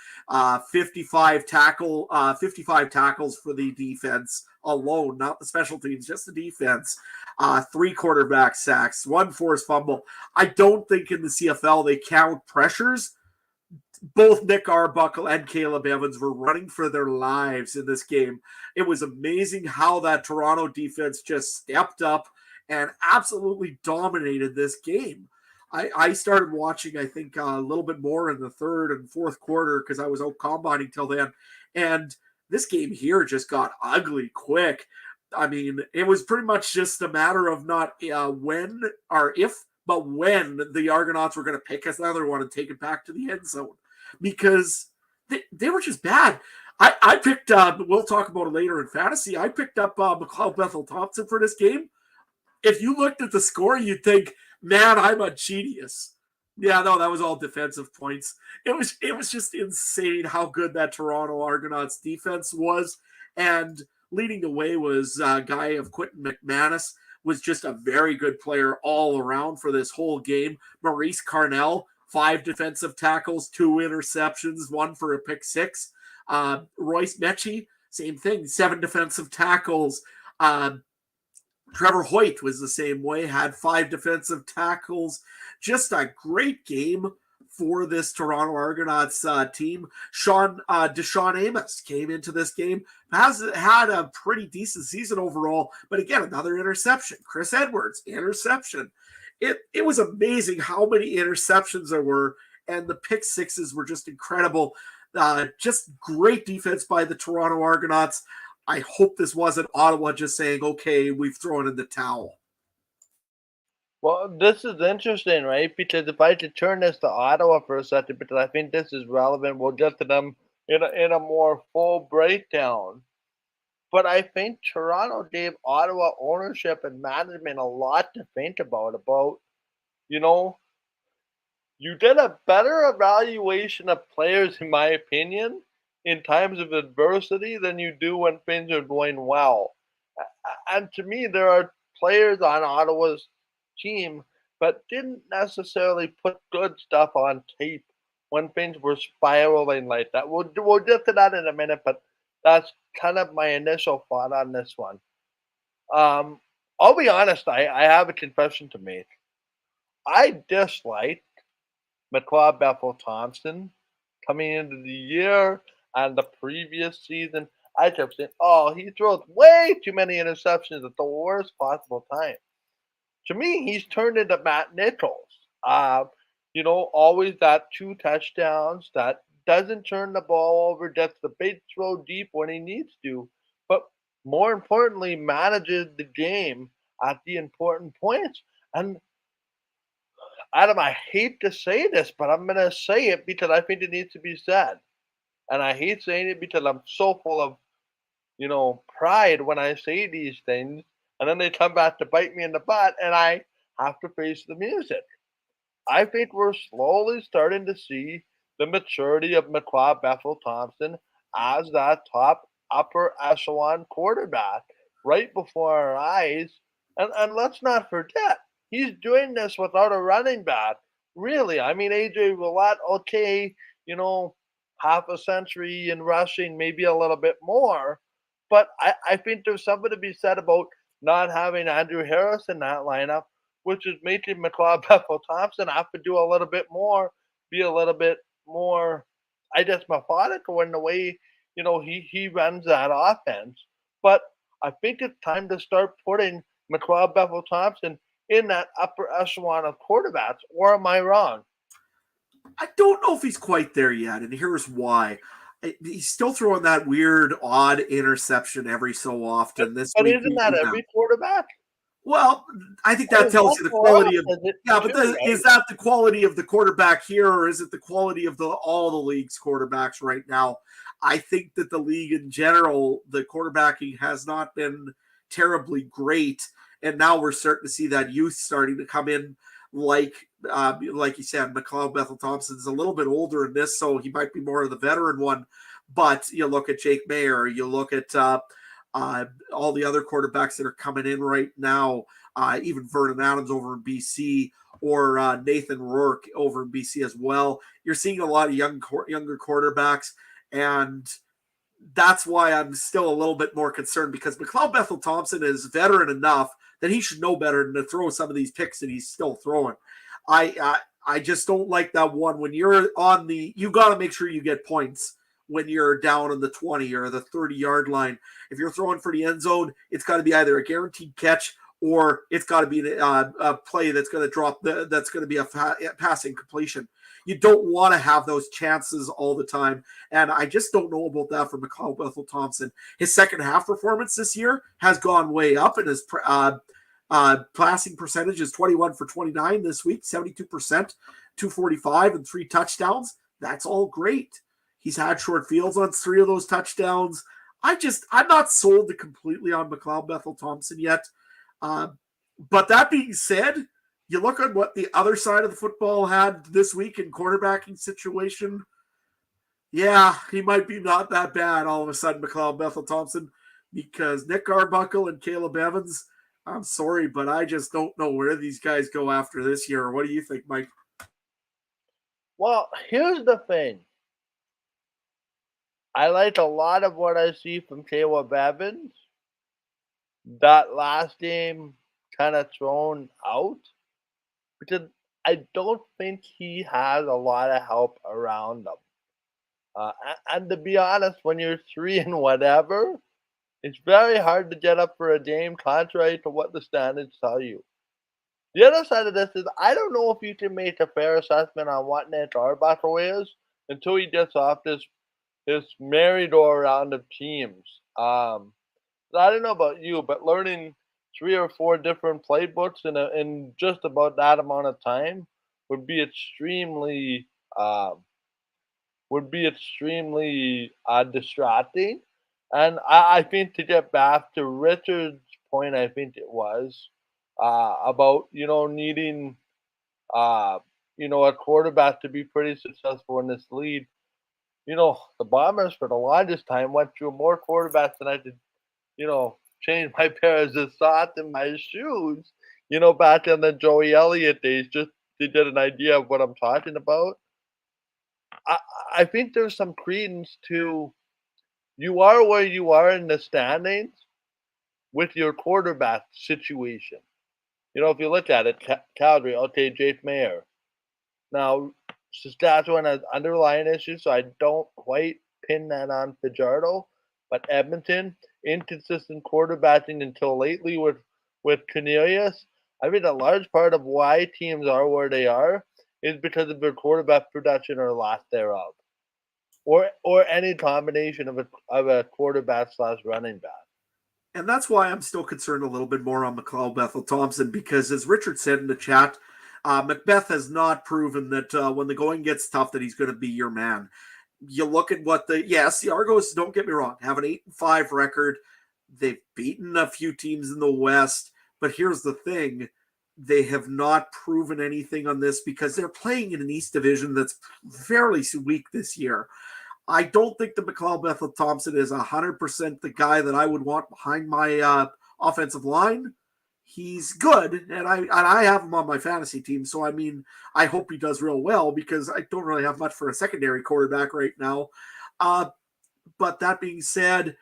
55 tackles for the defense alone, not the special teams, just the defense. 3 quarterback sacks, 1 forced fumble. I don't think in the CFL they count pressures. Both Nick Arbuckle and Caleb Evans were running for their lives in this game. It was amazing how that Toronto defense just stepped up and absolutely dominated this game. I started watching, I think, a little bit more in the third and fourth quarter because I was out combining till then. And this game here just got ugly quick. I mean, it was pretty much just a matter of not when or if, but when the Argonauts were going to pick another one and take it back to the end zone because they were just bad. I picked, we'll talk about it later in fantasy, I picked up McLeod Bethel-Thompson for this game. If you looked at the score, you'd think, man, I'm a genius. Yeah, no, that was all defensive points. It was just insane how good that Toronto Argonauts defense was. And leading the way was a guy of Quentin McManus, was just a very good player all around for this whole game. Maurice Carnell, 5 defensive tackles, 2 interceptions, 1 for a pick 6. Royce Mechie, same thing, 7 defensive tackles. Trevor Hoyt was the same way, had 5 defensive tackles. Just a great game for this Toronto Argonauts team. Deshaun Amos came into this game, has had a pretty decent season overall, but again, another interception. Chris Edwards, interception. It was amazing how many interceptions there were, and the pick sixes were just incredible. Just great defense by the Toronto Argonauts. I hope this wasn't Ottawa just saying, okay, we've thrown in the towel. Well, this is interesting, right? Because if I could turn this to Ottawa for a second, because I think this is relevant, we'll get to them in a more full breakdown. But I think Toronto gave Ottawa ownership and management a lot to think about, you know, you did a better evaluation of players, in my opinion, in times of adversity than you do when things are going well. And to me, there are players on Ottawa's team but didn't necessarily put good stuff on tape when things were spiraling like that. We'll get to that in a minute, but that's kind of my initial thought on this one. Um, I'll be honest, I have a confession to make. I disliked McLeod Bethel-Thompson coming into the year and the previous season. I kept saying, oh, he throws way too many interceptions at the worst possible time. To me, he's turned into Matt Nichols. Always that 2 touchdowns, that doesn't turn the ball over, gets the big throw deep when he needs to, but more importantly, manages the game at the important points. And Adam, I hate to say this, but I'm going to say it because I think it needs to be said. And I hate saying it because I'm so full of, pride when I say these things. And then they come back to bite me in the butt and I have to face the music. I think we're slowly starting to see the maturity of McLeod Bethel-Thompson as that top upper echelon quarterback right before our eyes. And let's not forget, he's doing this without a running back. Really, I mean, AJ Willett, okay, half a century in rushing, maybe a little bit more. But I think there's something to be said about not having Andrew Harris in that lineup, which is making McLeod Bethel-Thompson have to do a little bit more, be a little bit more, I guess, methodical in the way, he runs that offense. But I think it's time to start putting McLeod Bethel Thompson in that upper echelon of quarterbacks, or am I wrong? I don't know if he's quite there yet, and here's why. He's still throwing that weird, odd interception every so often. This But week, isn't that every quarterback? well, I think that Is tells that you the for quality us? of Is it yeah, too, but right? is that the quality of the quarterback here, or is it the quality of all the league's quarterbacks right now? I think that the league in general, the quarterbacking has not been terribly great, and now we're starting to see that youth starting to come in. Like you said, McLeod Bethel Thompson's a little bit older in this, so he might be more of the veteran one. But you look at Jake Mayer, you look at all the other quarterbacks that are coming in right now, even Vernon Adams over in BC, or Nathan Rourke over in BC as well. You're seeing a lot of younger quarterbacks, and that's why I'm still a little bit more concerned, because McLeod Bethel Thompson is veteran enough that he should know better than to throw some of these picks that he's still throwing. I just don't like that one. When you're you got to make sure you get points when you're down in the 20 or the 30-yard line. If you're throwing for the end zone, it's got to be either a guaranteed catch or it's got to be a play that's going to drop, that's going to be a passing completion. You don't want to have those chances all the time. And I just don't know about that for McLeod Bethel Thompson. His second half performance this year has gone way up, and his passing percentage is 21 for 29 this week, 72%, 245 and 3 touchdowns. That's all great. He's had short fields on 3 of those touchdowns. I'm not sold completely on McLeod Bethel Thompson yet. But that being said, you look at what the other side of the football had this week in quarterbacking situation. Yeah, he might be not that bad all of a sudden, McLeod Bethel Thompson, because Nick Arbuckle and Caleb Evans, I'm sorry, but I just don't know where these guys go after this year. What do you think, Mike? Well, here's the thing. I like a lot of what I see from Caleb Evans. That last game kind of thrown out because I don't think he has a lot of help around him. And to be honest, when you're 3 and whatever, it's very hard to get up for a game, contrary to what the standards tell you. The other side of this is I don't know if you can make a fair assessment on what Nick Arbuckle is until he gets off this merry-go-round of teams. I don't know about you, but learning 3 or 4 different playbooks in just about that amount of time would be extremely distracting. And I think, to get back to Richard's point, I think it was about needing a quarterback to be pretty successful in this league. The Bombers for the longest time went through more quarterbacks than I could change my pairs of socks in my shoes, back in the Joey Elliott days, just to get an idea of what I'm talking about. I, I think there's some credence to you are where you are in the standings with your quarterback situation. If you look at it, Calgary, okay, Jake Mayer. Now, Saskatchewan has underlying issues, so I don't quite pin that on Fajardo. But Edmonton, inconsistent quarterbacking until lately with Cornelius. I think a large part of why teams are where they are is because of their quarterback production or lack thereof, or any combination of a quarterback / running back. And that's why I'm still concerned a little bit more on McLeod Bethel Thompson, because as Richard said in the chat, Macbeth has not proven that when the going gets tough that he's going to be your man. You look at what the Argos, don't get me wrong, have an 8-5 record. They've beaten a few teams in the West, but here's the thing. They have not proven anything on this because they're playing in an East Division that's fairly weak this year. I don't think that McLeod Bethel Thompson is 100% the guy that I would want behind my offensive line. He's good, and I have him on my fantasy team, so I mean, I hope he does real well because I don't really have much for a secondary quarterback right now. But that being said,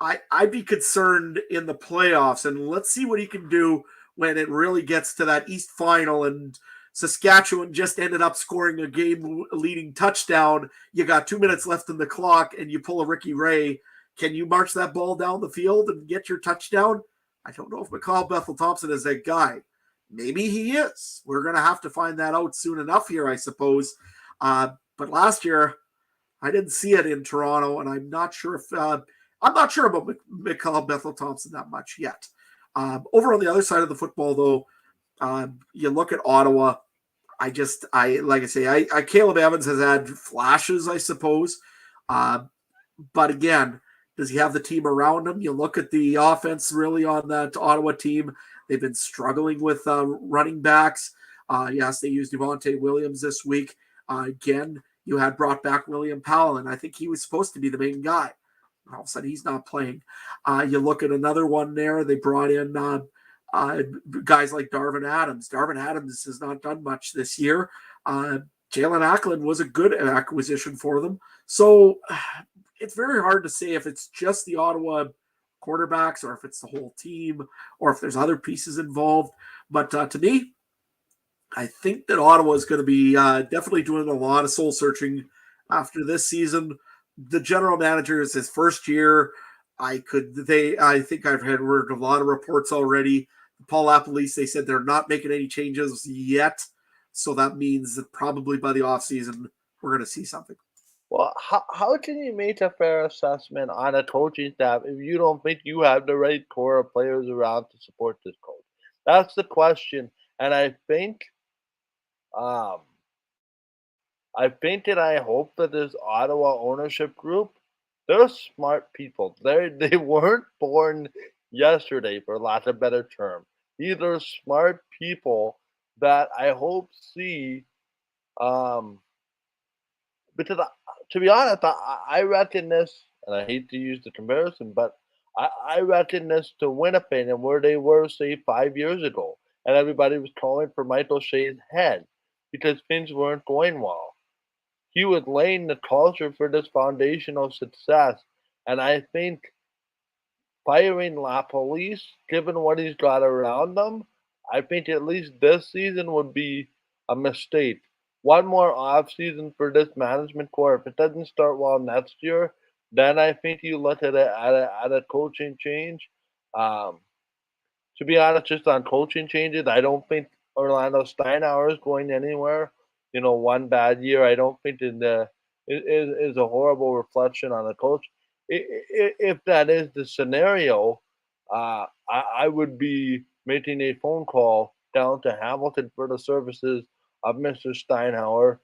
I'd be concerned in the playoffs, and let's see what he can do when it really gets to that East final and Saskatchewan just ended up scoring a game-leading touchdown. You got 2 minutes left in the clock, and you pull a Ricky Ray. Can you march that ball down the field and get your touchdown? I don't know if McCall Bethel-Thompson is that guy. Maybe he is. We're going to have to find that out soon enough here, I suppose. But last year, I didn't see it in Toronto, and I'm not sure about McCall Bethel-Thompson that much yet. Over on the other side of the football, though, you look at Ottawa. Caleb Evans has had flashes, I suppose. But again, does he have the team around him? You look at the offense really on that Ottawa team. They've been struggling with running backs. Yes, they used Devontae Williams this week. Again, you had brought back William Powell, and I think he was supposed to be the main guy. All of a sudden, he's not playing. You look at another one there. They brought in guys like Darvin Adams. Darvin Adams has not done much this year. Jalen Ackland was a good acquisition for them. So it's very hard to say if it's just the Ottawa quarterbacks or if it's the whole team or if there's other pieces involved. But to me, I think that Ottawa is going to be definitely doing a lot of soul searching after this season. The general manager is his first year. I think I've heard a lot of reports already. Paul LaPolice, they said they're not making any changes yet. So that means that probably by the offseason, we're going to see something. Well, how can you make a fair assessment on a coaching staff if you don't think you have the right core of players around to support this coach? That's the question. And I think that I hope that this Ottawa ownership group, they're smart people. They weren't born yesterday, for lack of a better term. These are smart people that I hope see. Because to be honest, I reckon this, and I hate to use the comparison, but I reckon this to Winnipeg and where they were, say, 5 years ago, and everybody was calling for Michael Shea's head because things weren't going well. He was laying the culture for this foundational success, and I think firing LaPolice, given what he's got around them, I think at least this season would be a mistake. One more off season for this management core. If it doesn't start well next year, then I think you look at a coaching change. To be honest, just on coaching changes, I don't think Orlando Steinauer is going anywhere. One bad year, I don't think is a horrible reflection on the coach. If that is the scenario, I would be making a phone call down to Hamilton for the services of Mr. Steinauer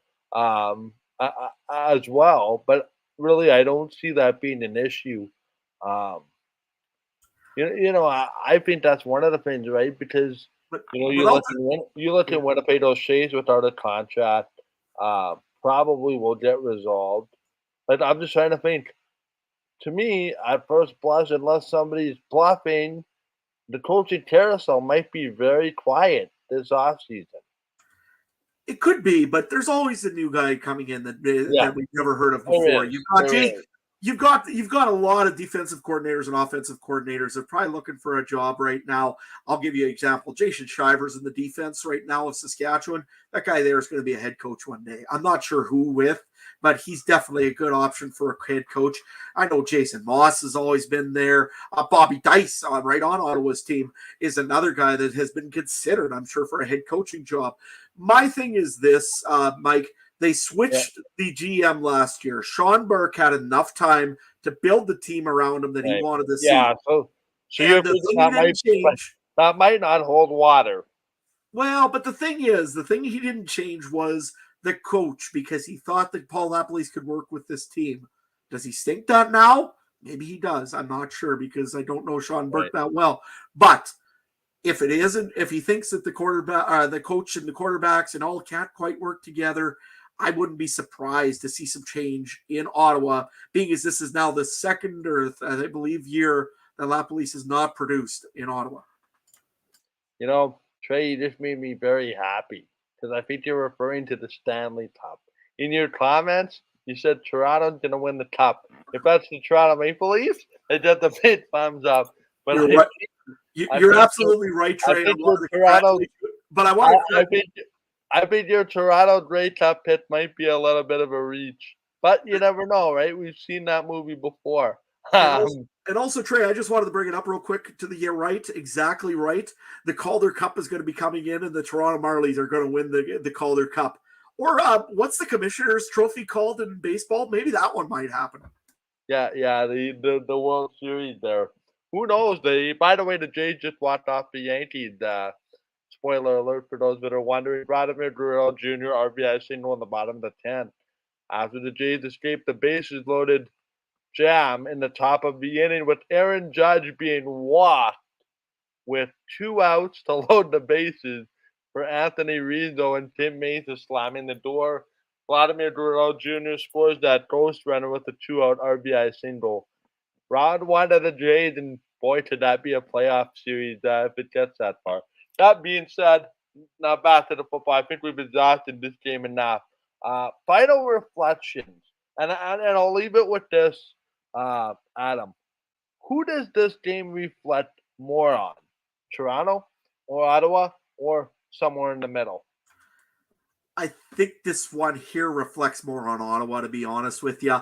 as well. But really, I don't see that being an issue. I think that's one of the things, right? Because you look at Winnipeg O'Shea's without a contract, probably will get resolved. But I'm just trying to think. To me, at first blush, unless somebody's bluffing, the coaching carousel might be very quiet this offseason. It could be, but there's always a new guy coming in that we've never heard of before. You've got a lot of defensive coordinators and offensive coordinators that are probably looking for a job right now. I'll give you an example. Jason Shivers in the defense right now of Saskatchewan. That guy there is going to be a head coach one day. I'm not sure who with, but he's definitely a good option for a head coach. I know Jason Moss has always been there. Bobby Dice, right on Ottawa's team, is another guy that has been considered, I'm sure, for a head coaching job. My thing is this, Mike. They switched the GM last year. Sean Burke had enough time to build the team around him that he wanted to see. Yeah, so that might not hold water. Well, but the thing he didn't change was the coach because he thought that Paul LaPolice could work with this team. Does he think that now? Maybe he does. I'm not sure because I don't know Sean Burke that well. But if it isn't, if he thinks that the coach and the quarterbacks and all can't quite work together, I wouldn't be surprised to see some change in Ottawa, being as this is now the second or I believe year that LaPolice has not produced in Ottawa. Trey, you just made me very happy because I think you're referring to the Stanley Cup. In your comments, you said Toronto's going to win the Cup. If that's the Toronto Maple Leafs, they get the big thumbs up. But you're right. You're absolutely right, Trey. But I I think your Toronto Grey Cup pick might be a little bit of a reach, but you never know, right? We've seen that movie before. And also, Trey, I just wanted to bring it up real quick to the year right, exactly right. The Calder Cup is going to be coming in, and the Toronto Marlies are going to win the Calder Cup. Or what's the Commissioner's Trophy called in baseball? Maybe that one might happen. Yeah, the World Series there. Who knows? By the way, the Jays just walked off the Yankees. Spoiler alert for those that are wondering. Vladimir Guerrero Jr. RBI single in the bottom of the 10th. After the Jays escaped the bases loaded jam in the top of the inning with Aaron Judge being walked with 2 outs to load the bases for Anthony Rizzo and Tim Mesa slamming the door. Vladimir Guerrero Jr. scores that ghost runner with a 2-out RBI single. Round 1 of the Jays, and boy, could that be a playoff series if it gets that far. That being said, now back to the football. I think we've exhausted this game enough. Final reflections, and I'll leave it with this, Adam. Who does this game reflect more on? Toronto or Ottawa or somewhere in the middle? I think this one here reflects more on Ottawa, to be honest with you.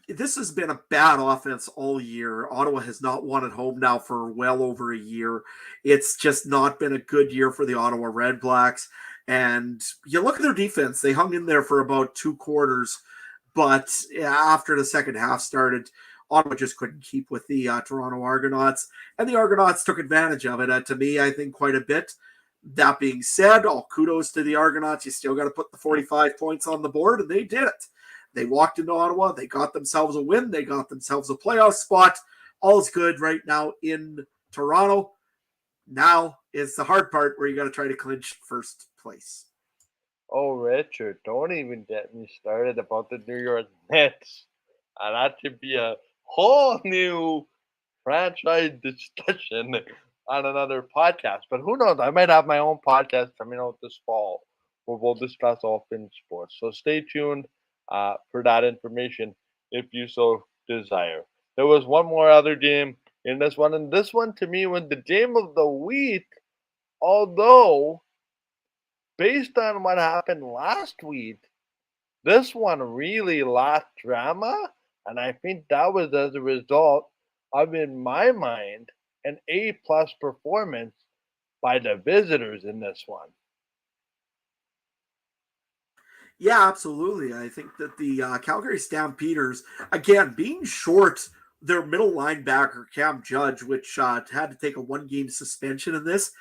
This has been a bad offense all year. Ottawa has not won at home now for well over a year. It's just not been a good year for the Ottawa RedBlacks. And you look at their defense, they hung in there for about 2 quarters. But after the second half started, Ottawa just couldn't keep with the Toronto Argonauts. And the Argonauts took advantage of it, to me, I think, quite a bit. That being said, all kudos to the Argonauts. You still got to put the 45 points on the board, and they did it. They walked into Ottawa. They got themselves a win. They got themselves a playoff spot. All's good right now in Toronto. Now is the hard part where you got to try to clinch first place. Oh, Richard, don't even get me started about the New York Mets. That should be a whole new franchise discussion on another podcast. But who knows? I might have my own podcast coming out this fall where we'll discuss all things sports. So stay tuned for that information if you so desire. There was one more other game in this one, and this one to me was the game of the week. Although, based on what happened last week, this one really lacked drama, and I think that was as a result of, in my mind, an A-plus performance by the visitors in this one. Yeah, absolutely. I think that the Calgary Stampeders, again, being short their middle linebacker, Cam Judge, which had to take a 1-game suspension in this,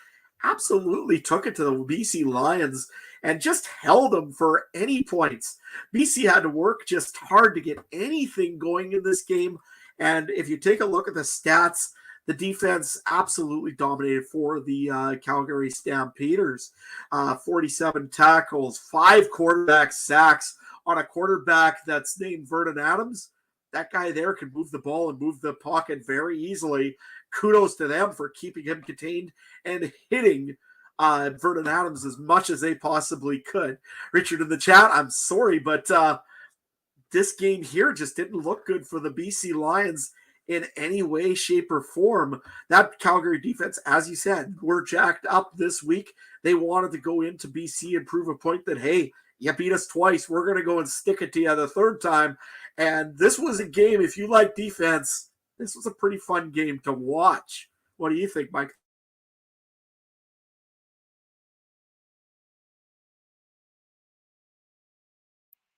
absolutely took it to the BC Lions and just held them for any points. BC had to work just hard to get anything going in this game. And if you take a look at the stats, the defense absolutely dominated for the Calgary Stampeders. 47 tackles, 5 quarterback sacks on a quarterback that's named Vernon Adams. That guy there can move the ball and move the pocket very easily. Kudos to them for keeping him contained and hitting Vernon Adams as much as they possibly could. Richard in the chat, I'm sorry, but this game here just didn't look good for the BC Lions in any way, shape, or form. That Calgary defense, as you said, were jacked up this week. They wanted to go into BC and prove a point that, hey, you beat us twice. We're going to go and stick it to you the third time. And this was a game, if you like defense, this was a pretty fun game to watch. What do you think, Mike?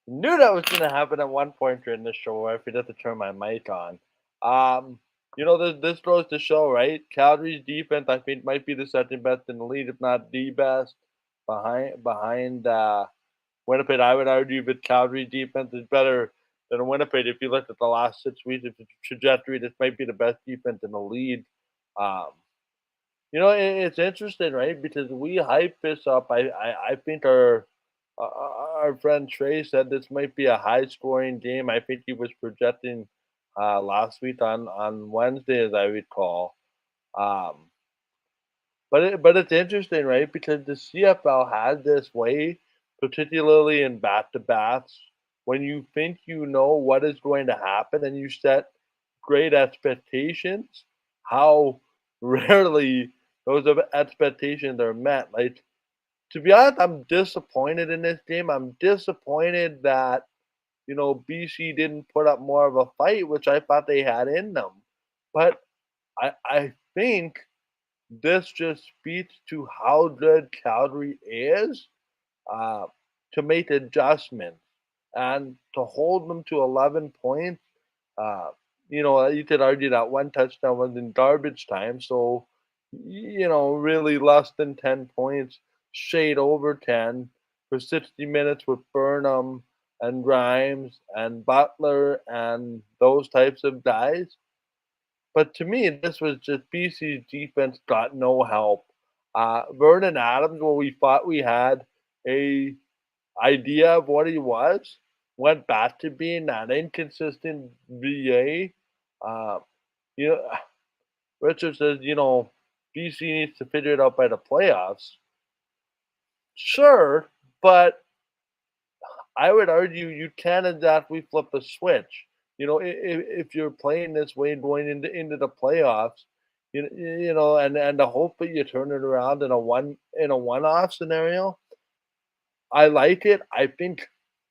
Knew that was going to happen at one point during the show where I forgot to turn my mic on. This goes to show, right? Calgary's defense, I think, might be the second best in the league, if not the best. Behind Winnipeg, I would argue that Calgary's defense is better than Winnipeg. If you look at the last 6 weeks of the trajectory, this might be the best defense in the league. It's interesting, right? Because we hype this up. I think our friend Trey said this might be a high scoring game. I think he was projecting last week on Wednesday, as I recall. But it's interesting, right? Because the CFL has this way, particularly in back-to-backs, when you think you know what is going to happen and you set great expectations, how rarely those expectations are met. Like to be honest, I'm disappointed in this game. I'm disappointed that, BC didn't put up more of a fight, which I thought they had in them. But I think this just speaks to how good Calgary is uh, to make adjustments and to hold them to 11 points. Uh, you could argue that one touchdown was in garbage time, so really less than 10 points, shade over 10 for 60 minutes with Burnham and Grimes and Butler and those types of guys. But to me, this was just BC's defense got no help. Vernon Adams, where we thought we had a idea of what he was, went back to being that inconsistent VA. Uh, you know, Richard says, BC needs to figure it out by the playoffs. Sure, but I would argue you can exactly flip a switch. If you're playing this way going into the playoffs, and the hope that you turn it around in a one-off scenario, I like it. I think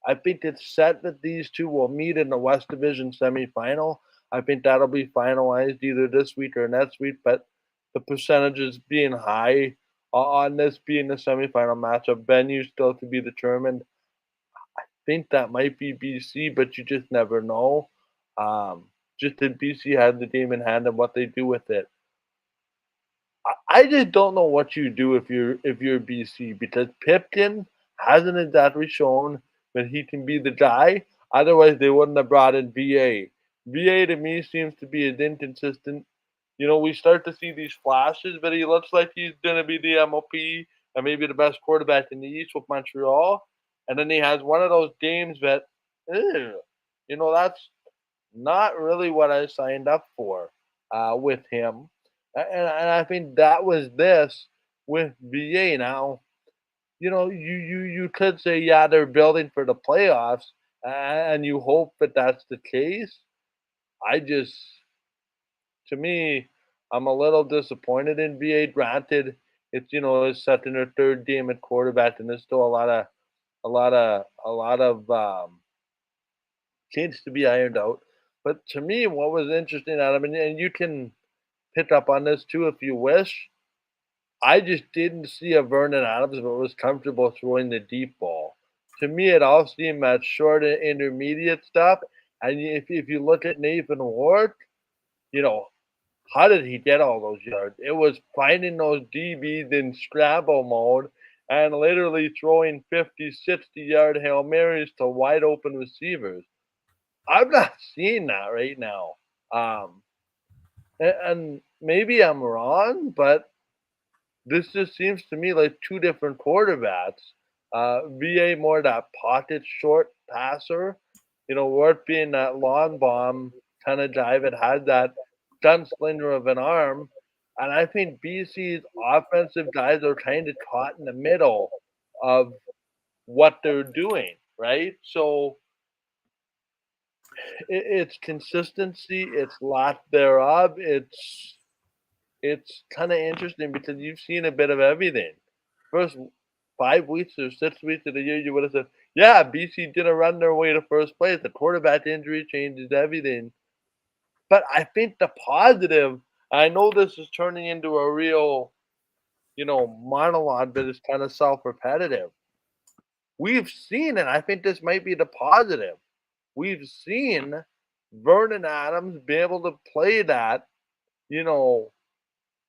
it's set that these two will meet in the West Division semifinal. I think that'll be finalized either this week or next week, but the percentages being high on this being the semifinal matchup, venue still to be determined. Think that might be BC, but you just never know. Just that BC had the game in hand and what they do with it. I just don't know what you do if you're BC because Pipkin hasn't exactly shown that he can be the guy. Otherwise, they wouldn't have brought in VA. VA to me seems to be as inconsistent. We start to see these flashes, but he looks like he's going to be the MOP and maybe the best quarterback in the East with Montreal. And then he has one of those games that, that's not really what I signed up for with him. And I think that was this with VA. Now, you could say, yeah, they're building for the playoffs, and you hope that that's the case. I just, to me, I'm a little disappointed in VA. Granted, it's second or third game at quarterback, and there's still a lot of kinks to be ironed out. But to me, what was interesting, Adam, and you can pick up on this too if you wish. I just didn't see a Vernon Adams that was comfortable throwing the deep ball. To me, it all seemed that short and intermediate stuff. And if you look at Nathan Ward, you know, how did he get all those yards? It was finding those DBs in scramble mode and literally throwing 50, 60-yard Hail Marys to wide open receivers. I'm not seeing that right now. Um, and maybe I'm wrong, but this just seems to me like two different quarterbacks. VA more that pocket short passer, Ward being that long bomb kind of dive. It had that gunslinger of an arm. And I think BC's offensive guys are kind of caught in the middle of what they're doing, right? So it's consistency, it's lack thereof. It's kind of interesting because you've seen a bit of everything. First 5 weeks or 6 weeks of the year, you would have said, "Yeah, BC didn't run their way to first place. The quarterback injury changes everything." But I think the positive, I know this is turning into a real, monologue that is kind of self-repetitive. We've seen, and I think this might be the positive. We've seen Vernon Adams be able to play that, you know,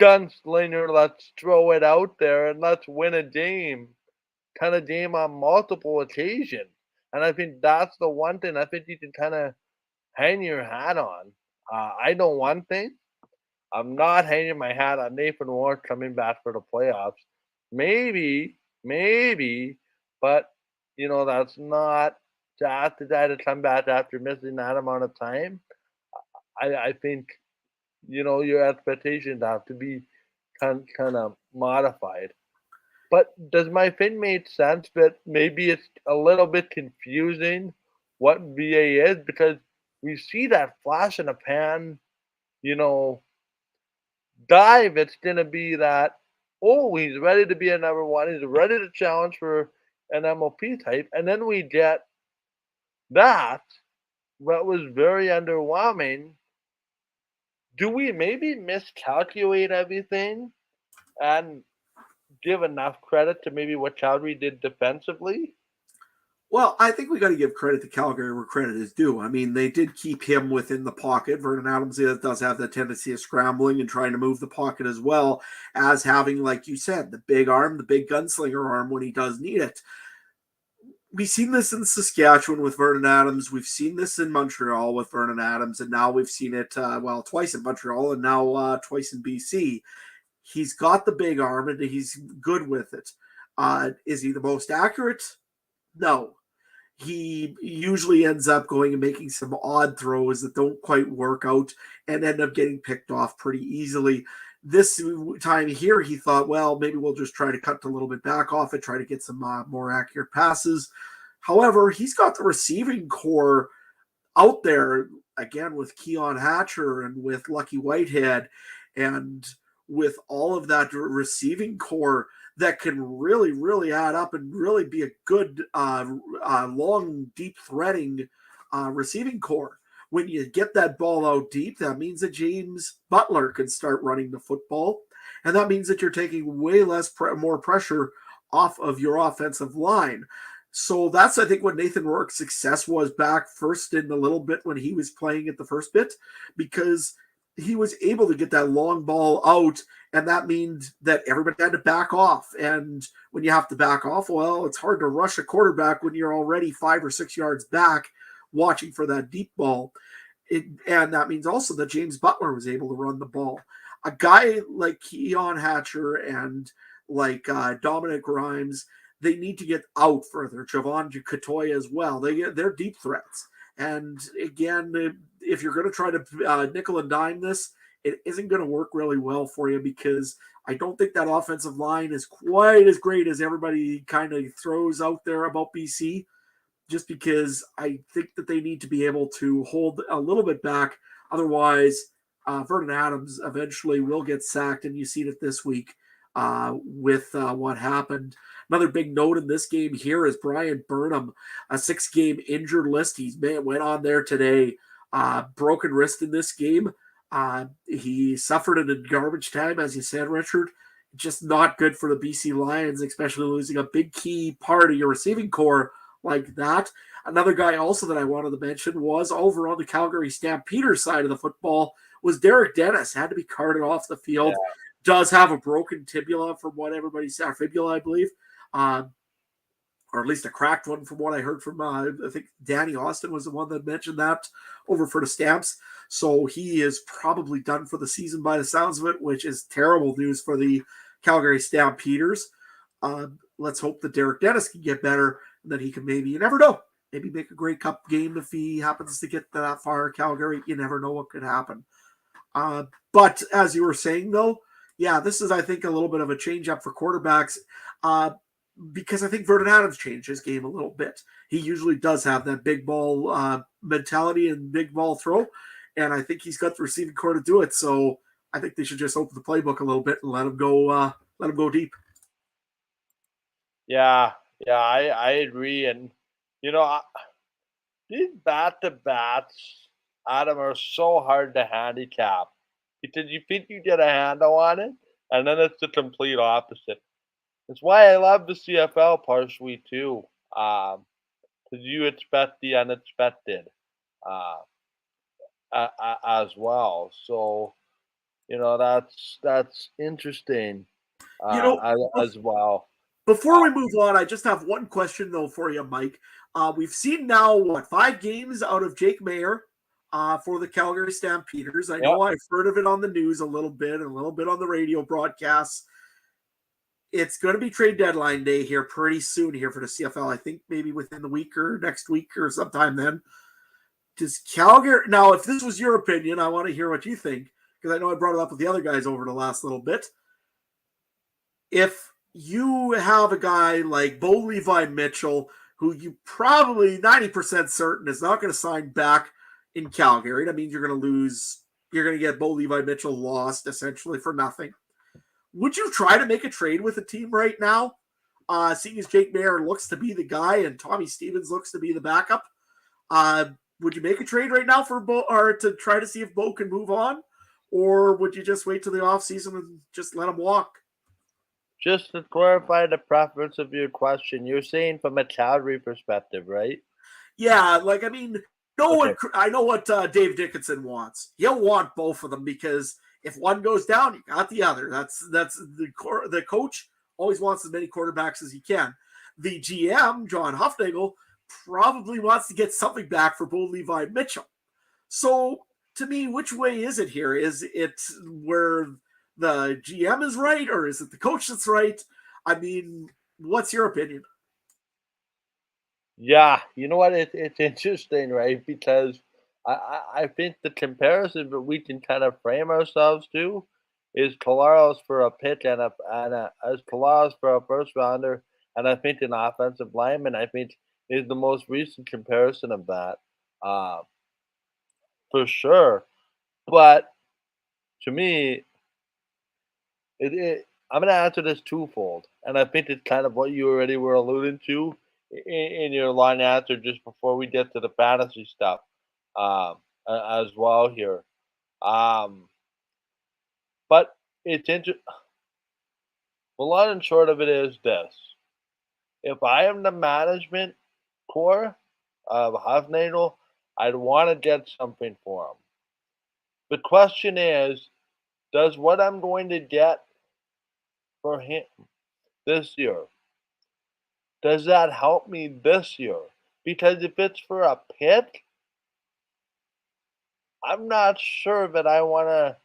gunslinger, let's throw it out there and let's win a game kind of game on multiple occasions. And I think that's the one thing I think you can kind of hang your hat on. I know one thing. I'm not hanging my hat on Nathan Ward coming back for the playoffs. Maybe, but that's not to ask the guy to come back after missing that amount of time. I think your expectations have to be kind of modified. But does my thing make sense? But maybe it's a little bit confusing what VA is because we see that flash in a pan, you know, dive. It's gonna be that. oh, he's ready to be a number one. He's ready to challenge for an MLP type. And then we get that was very underwhelming. Do we maybe miscalculate everything and give enough credit to maybe what Calgary did defensively? Well, I think we got to give credit to Calgary where credit is due. I mean, they did keep him within the pocket. Vernon Adams does have the tendency of scrambling and trying to move the pocket as well as having, like you said, the big arm, the big gunslinger arm when he does need it. We've seen this in Saskatchewan with Vernon Adams. We've seen this in Montreal with Vernon Adams. And now we've seen it, twice in Montreal and now twice in BC. He's got the big arm and he's good with it. Is he the most accurate? No. He usually ends up going and making some odd throws that don't quite work out and end up getting picked off pretty easily. This time here, he thought, well, maybe we'll just try to cut a little bit back off it, try to get some more accurate passes. However, he's got the receiving core out there, again, with Keon Hatcher and with Lucky Whitehead and with all of that receiving core that can really, really add up and really be a good, long, deep threading receiving core. When you get that ball out deep, that means that James Butler can start running the football. And that means that you're taking way less more pressure off of your offensive line. So that's, I think, what Nathan Rourke's success was back first in a little bit when he was playing it the first bit, because he was able to get that long ball out, and that means that everybody had to back off. And when you have to back off, well, it's hard to rush a quarterback when you're already 5 or 6 yards back watching for that deep ball. And that means also that James Butler was able to run the ball. A guy like Keon Hatcher and like Dominic Rhymes, they need to get out further. Javon Katoya as well. They're deep threats. And again, if you're going to try to nickel and dime this, it isn't going to work really well for you, because I don't think that offensive line is quite as great as everybody kind of throws out there about BC, just because I think that they need to be able to hold a little bit back. Otherwise, Vernon Adams eventually will get sacked, and you see it this week with what happened. Another big note in this game here is Brian Burnham, a 6-game injured list. He went on there today. Broken wrist in this game. He suffered it in garbage time, as you said, Richard. Just not good for the BC Lions, especially losing a big key part of your receiving core like that. Another guy also that I wanted to mention was over on the Calgary Stampeders side of the football was Derek Dennis. Had to be carted off the field. Yeah. Does have a broken tibia from what everybody said, fibula, I believe. Or at least a cracked one from what I heard from, I think Danny Austin was the one that mentioned that over for the Stamps. So he is probably done for the season by the sounds of it, which is terrible news for the Calgary Stampeders. Let's hope that Derek Dennis can get better, and that he can maybe, you never know, maybe make a Grey Cup game if he happens to get that far. Calgary, you never know what could happen. But as you were saying, though, yeah, this is, I think, a little bit of a change up for quarterbacks. Because I think Vernon Adams changed his game a little bit. He usually does have that big ball mentality and big ball throw, and I think he's got the receiving core to do it. So I think they should just open the playbook a little bit and let him go deep. Yeah, I agree. And these bat-to-bats, Adam, are so hard to handicap, because you think you get a handle on it, and then it's the complete opposite. That's why I love the CFL partially too, because you expect the unexpected as well. So that's interesting as well. Before we move on, I just have one question though for you, Mike. We've seen now 5 games out of Jake Mayer for the Calgary Stampeders. I know I've heard of it on the news a little bit on the radio broadcasts. It's going to be trade deadline day here pretty soon here for the CFL. I think maybe within the week or next week or sometime then. Does Calgary... Now, if this was your opinion, I want to hear what you think, because I know I brought it up with the other guys over the last little bit. If you have a guy like Bo Levi Mitchell, who you probably 90% certain is not going to sign back in Calgary, that means you're going to lose... You're going to get Bo Levi Mitchell lost, essentially, for nothing. would you try to make a trade with a team right now? Seeing as Jake Maier looks to be the guy and Tommy Stevens looks to be the backup, would you make a trade right now for Bo, or to try to see if Bo can move on? Or would you just wait till the offseason and just let him walk? Just to clarify the preference of your question, you're saying from a Calgary perspective, right? Yeah, like, I mean, Okay. I know what Dave Dickinson wants. He'll want both of them because if one goes down, you got the other. That's the coach always wants as many quarterbacks as he can. The GM, John Huffnagel, probably wants to get something back for Bo Levi Mitchell. So, to me, which way is it here? Is it where the GM is right, or is it the coach that's right? I mean, what's your opinion? Yeah, you know what? It's interesting, right? Because I think the comparison that we can kind of frame ourselves to is Colaros for a pick and as Colaros for a first rounder, and I think an offensive lineman. I think is the most recent comparison of that, uh, for sure. But to me, I'm gonna answer this twofold, and I think it's kind of what you already were alluding to in your line answer just before we get to the fantasy stuff, as well here. Um, but it's interesting. The long and short of it is this: if I am the management core of Hufnagel, I'd want to get something for him. The question is, does what I'm going to get for him this year, does that help me this year? Because if it's for a pick, I'm not sure that I want to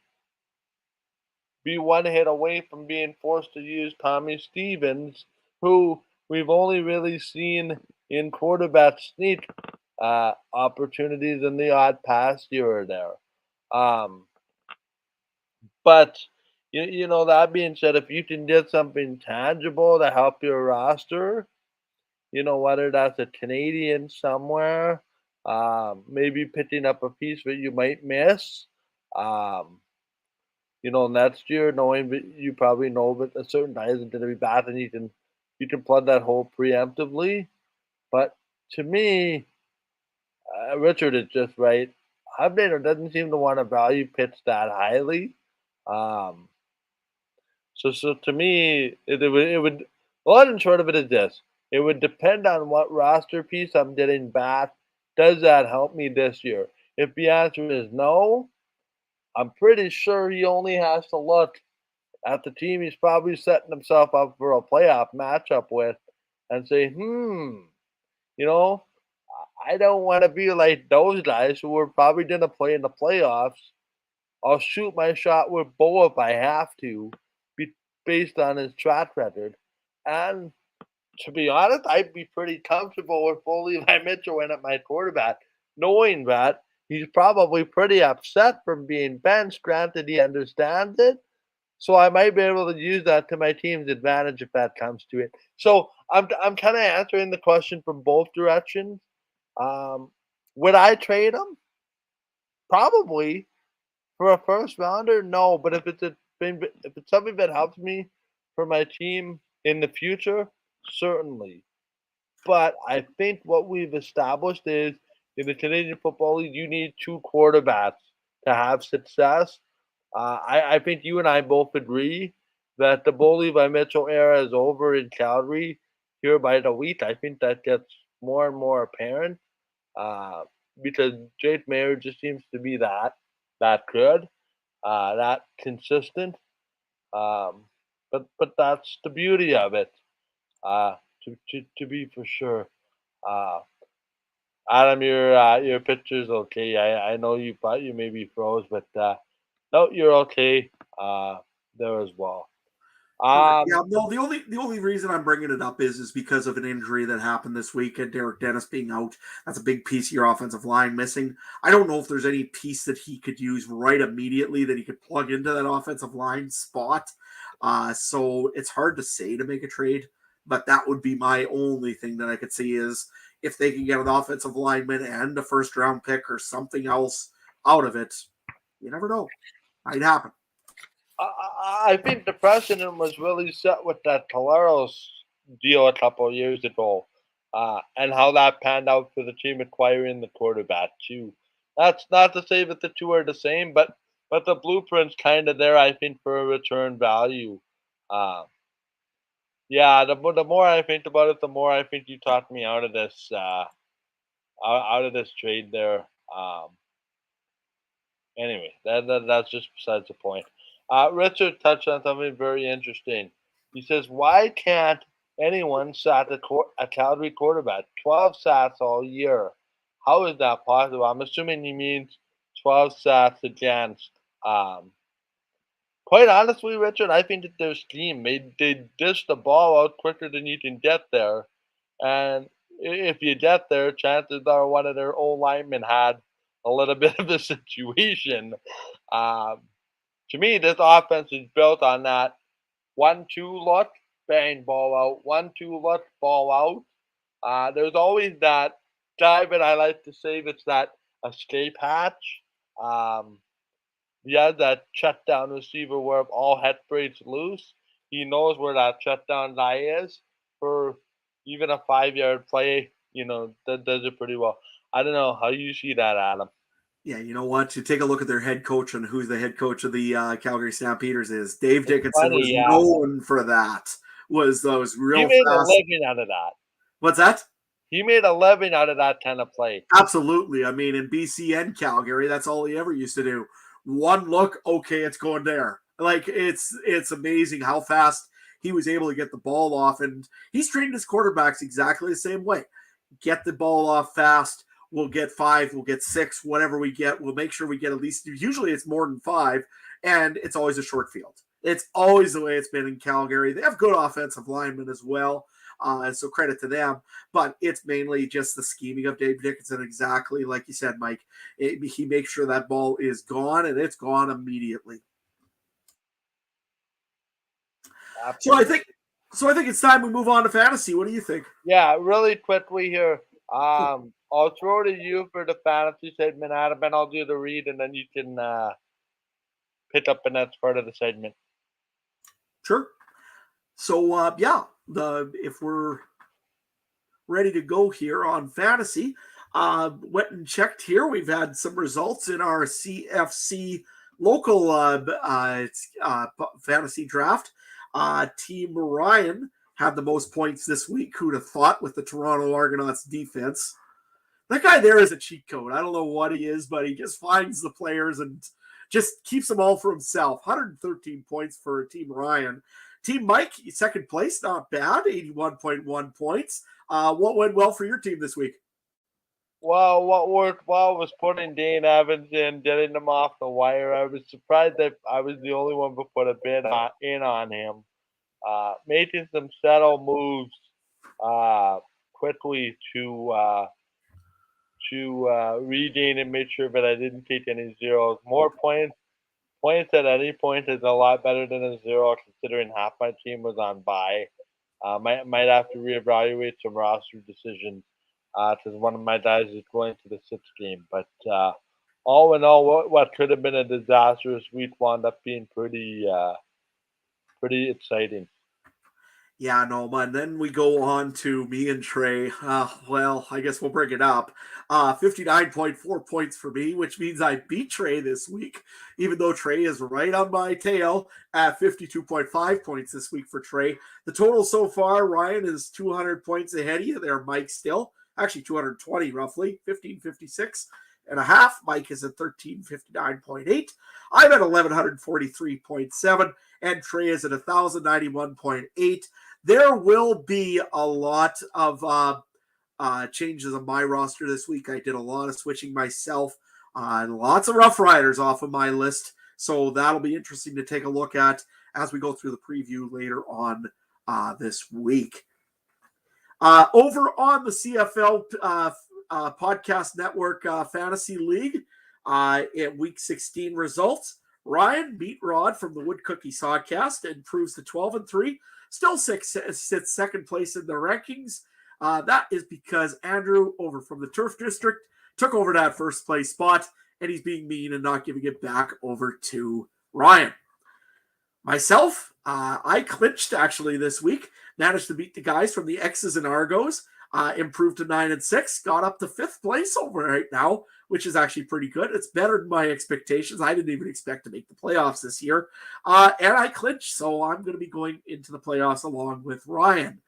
be one hit away from being forced to use Tommy Stevens, who we've only really seen in quarterback sneak opportunities in the odd pass here or there. Um, but that being said, if you can get something tangible to help your roster, whether that's a Canadian somewhere, maybe picking up a piece that you might miss. Um, next year, knowing that you probably know that a certain guy isn't going to be bad, and you can plug that hole preemptively. But to me, Richard is just right. Hubnader doesn't seem to want to value pitch that highly. Um, so to me, it would long and short of it is this. It would depend on what roster piece I'm getting back. Does that help me this year? If the answer is no, I'm pretty sure he only has to look at the team he's probably setting himself up for a playoff matchup with and say, you know, I don't want to be like those guys who are probably going to play in the playoffs. I'll shoot my shot with Bo if I have to, based on his track record. And to be honest, I'd be pretty comfortable with Bo Levi Mitchell in at my quarterback, knowing that he's probably pretty upset from being benched. Granted, he understands it. So I might be able to use that to my team's advantage if that comes to it. So I'm kind of answering the question from both directions. Um, would I trade him? Probably. For a first rounder, no. But if it's something that helps me for my team in the future, certainly. But I think what we've established is in the Canadian Football League, you need two quarterbacks to have success. I think you and I both agree that the Bo Levi Mitchell era is over in Calgary here by the week. I think that gets more and more apparent uh, because Jake Mayer just seems to be that good, that consistent. Um, but that's the beauty of it. To be for sure. Uh, Adam, your picture's okay. I know you thought you maybe froze, but no, you're okay. Uh, there as well. Perfect. Um, Yeah, no, the only reason I'm bringing it up is because of an injury that happened this week and Derek Dennis being out. That's a big piece of your offensive line missing. I don't know if there's any piece that he could use right immediately that he could plug into that offensive line spot. So it's hard to say to make a trade, but that would be my only thing that I could see is if they can get an offensive lineman and a first round pick or something else out of it. You never know. Might happen. I think the precedent was really set with that Toleros deal a couple of years ago, and how that panned out for the team acquiring the quarterback too. That's not to say that the two are the same, but the blueprint's kind of there, I think, for a return value. Uh, yeah, the more I think about it, the more I think you talked me out of this out of this trade there. Um, Anyway, that's just besides the point. Richard touched on something very interesting. He says, "Why can't anyone sack a Calgary quarterback? 12 sacks all year. How is that possible?" I'm assuming he means 12 sacks against. Um, Quite honestly, Richard, I think that their scheme they dish the ball out quicker than you can get there, and if you get there, chances are one of their old linemen had a little bit of a situation. Um, to me, this offense is built on that 1-2 look, bang, ball out, 1-2 look, ball out. There's always that guy that I like to say that's that escape hatch. Um, yeah, that shutdown receiver where if all head breaks loose, he knows where that shutdown guy is for even a 5 yard play. That does it pretty well. I don't know how you see that, Adam. Yeah, you know what? To take a look at their head coach and who's the head coach of the Calgary Stampeders is. Dave It's Dickinson funny, was yeah. known for that. Was those He real made a fast. living out of that. What's that? He made a living out of that kind of play. Absolutely. I mean, in BC and Calgary, that's all he ever used to do. One look, okay, it's going there. Like it's amazing how fast he was able to get the ball off, and he's trained his quarterbacks exactly the same way. Get the ball off fast. We'll get 5, we'll get 6, whatever we get. We'll make sure we get at least, usually it's more than 5, and it's always a short field. It's always the way it's been in Calgary. They have good offensive linemen as well, so credit to them. But it's mainly just the scheming of Dave Dickinson, exactly like you said, Mike. He makes sure that ball is gone, and it's gone immediately. Absolutely. So I think it's time we move on to fantasy. What do you think? Yeah, really quickly here. I'll throw to you for the fantasy segment, Adam, and I'll do the read, and then you can pick up the next part of the segment. Sure. So yeah, if we're ready to go here on fantasy, went and checked here. We've had some results in our CFC local fantasy draft. Team Ryan had the most points this week. Who'd have thought with the Toronto Argonauts defense? That guy there is a cheat code. I don't know what he is, but he just finds the players and just keeps them all for himself. 113 points for Team Ryan. Team Mike, second place, not bad, 81.1 points. What went well for your team this week? Well, what worked well was putting Dane Evans in, getting him off the wire. I was surprised that I was the only one who put a bid in on him. Making some subtle moves quickly to regain and make sure that I didn't take any zeros. More points at any point is a lot better than a zero, considering half my team was on bye. Might have to reevaluate some roster decisions because one of my guys is going to the sixth game. But all in all, what could have been a disastrous week wound up being pretty exciting. Yeah, no, man. Then we go on to me and Trey. Well, I guess we'll bring it up. 59.4 points for me, which means I beat Trey this week, even though Trey is right on my tail at 52.5 points this week for Trey. The total so far, Ryan is 200 points ahead of you there, Mike still. Actually, 220 roughly, 1556 and a half. Mike is at 1359.8. I'm at 1143.7, and Trey is at 1091.8. There will be a lot of changes on my roster this week. I did a lot of switching myself, and lots of Rough Riders off of my list. So that'll be interesting to take a look at as we go through the preview later on this week. Over on the CFL Podcast Network Fantasy League, in Week 16 results, Ryan beat Rod from the Wood Cookie Sawcast and improves to 12-3. Still sits second place in the rankings. That is because Andrew over from the Turf District took over that first place spot, and he's being mean and not giving it back over to Ryan. Myself, I clinched actually this week. Managed to beat the guys from the X's and Argos. Improved to 9-6. Got up to 5th place over right now, which is actually pretty good. It's better than my expectations. I didn't even expect to make the playoffs this year. And I clinched, so I'm going to be going into the playoffs along with Ryan.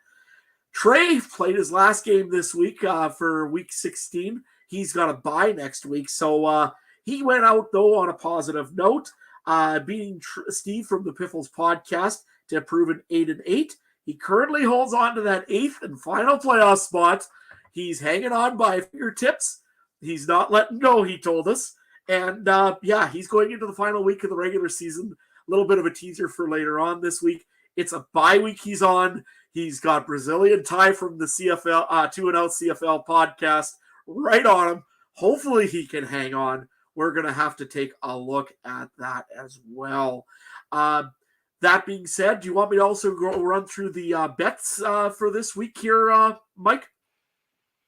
Trey played his last game this week for week 16. He's got a bye next week, so he went out, though, on a positive note, beating Steve from the Piffles podcast to improve an 8-8. He currently holds on to that 8th and final playoff spot. He's hanging on by fingertips. He's not letting go, he told us. And, he's going into the final week of the regular season. A little bit of a teaser for later on this week. It's a bye week he's on. He's got Brazilian Ty from the CFL, 2 and Out CFL podcast right on him. Hopefully he can hang on. We're going to have to take a look at that as well. That being said, do you want me to also run through the bets for this week here, Mike?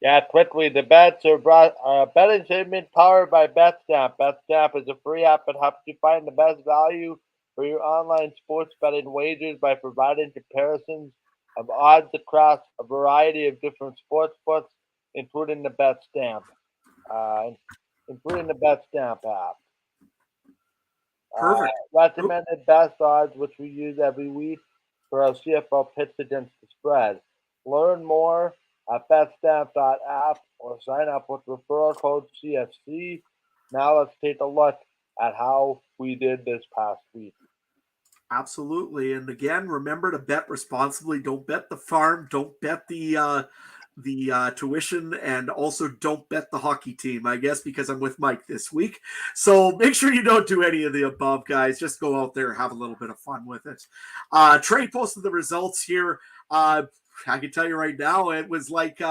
Yeah, quickly. The bets are betting statement powered by Betstamp. Betstamp is a free app that helps you find the best value for your online sports betting wagers by providing comparisons of odds across a variety of different sports books, including the Betstamp, app. Perfect. Recommended best odds, which we use every week for our CFL picks against the spread. Learn more at betstamp.app or sign up with referral code CFC. Now let's take a look at how we did this past week. Absolutely. And again, remember to bet responsibly. Don't bet the farm. Don't bet the tuition, and also don't bet the hockey team, I guess, because I'm with Mike this week. So make sure you don't do any of the above, guys. Just go out there and have a little bit of fun with it. Trey posted the results here. I can tell you right now, it was like, we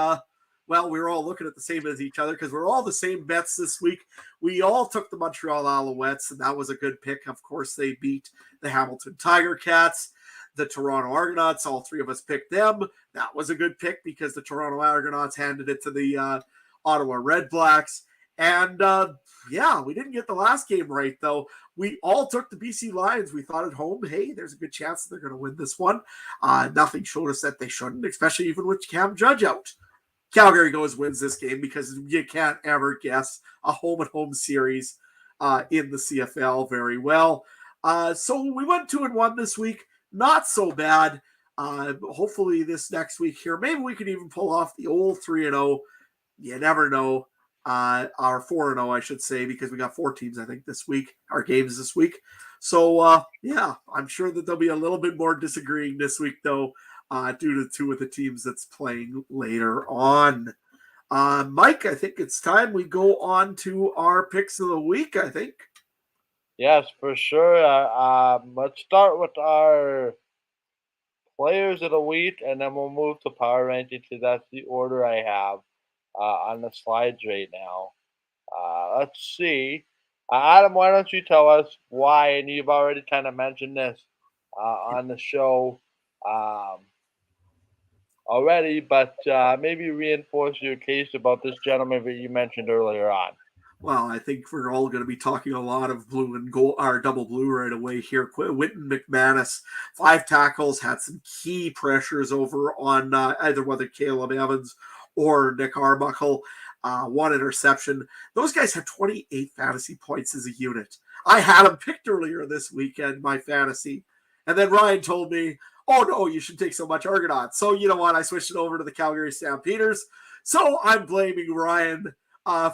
were all looking at the same as each other because we're all the same bets this week. We all took the Montreal Alouettes, and that was a good pick. Of course, they beat the Hamilton Tiger Cats. The Toronto Argonauts, all three of us picked them. That was a good pick because the Toronto Argonauts handed it to the Ottawa RedBlacks. And, we didn't get the last game right, though. We all took the BC Lions. We thought at home, hey, there's a good chance that they're going to win this one. Nothing showed us that they shouldn't, especially even with Cam Judge out. Calgary wins this game because you can't ever guess a home-and-home series in the CFL very well. So we went 2-1 this week. Not so bad. Hopefully this next week here, maybe we could even pull off the old 3-0. You never know. Our 4-0, I should say, because we got 4 teams, I think, this week. Our games this week. So, I'm sure that there'll be a little bit more disagreeing this week, though, due to 2 of the teams that's playing later on. Mike, I think it's time we go on to our picks of the week, I think. Yes, for sure. Let's start with our players of the week, and then we'll move to power ranking because that's the order I have on the slides right now. Let's see. Adam, why don't you tell us why, and you've already kind of mentioned this on the show already, but maybe reinforce your case about this gentleman that you mentioned earlier on. Well, I think we're all going to be talking a lot of blue and gold, or double blue right away here. Wynton McManus, 5 tackles, had some key pressures over on either whether Caleb Evans or Nick Arbuckle. 1 interception. Those guys had 28 fantasy points as a unit. I had them picked earlier this weekend, my fantasy. And then Ryan told me, oh, no, you should take so much Argonauts. So you know what? I switched it over to the Calgary Stampeders. So I'm blaming Ryan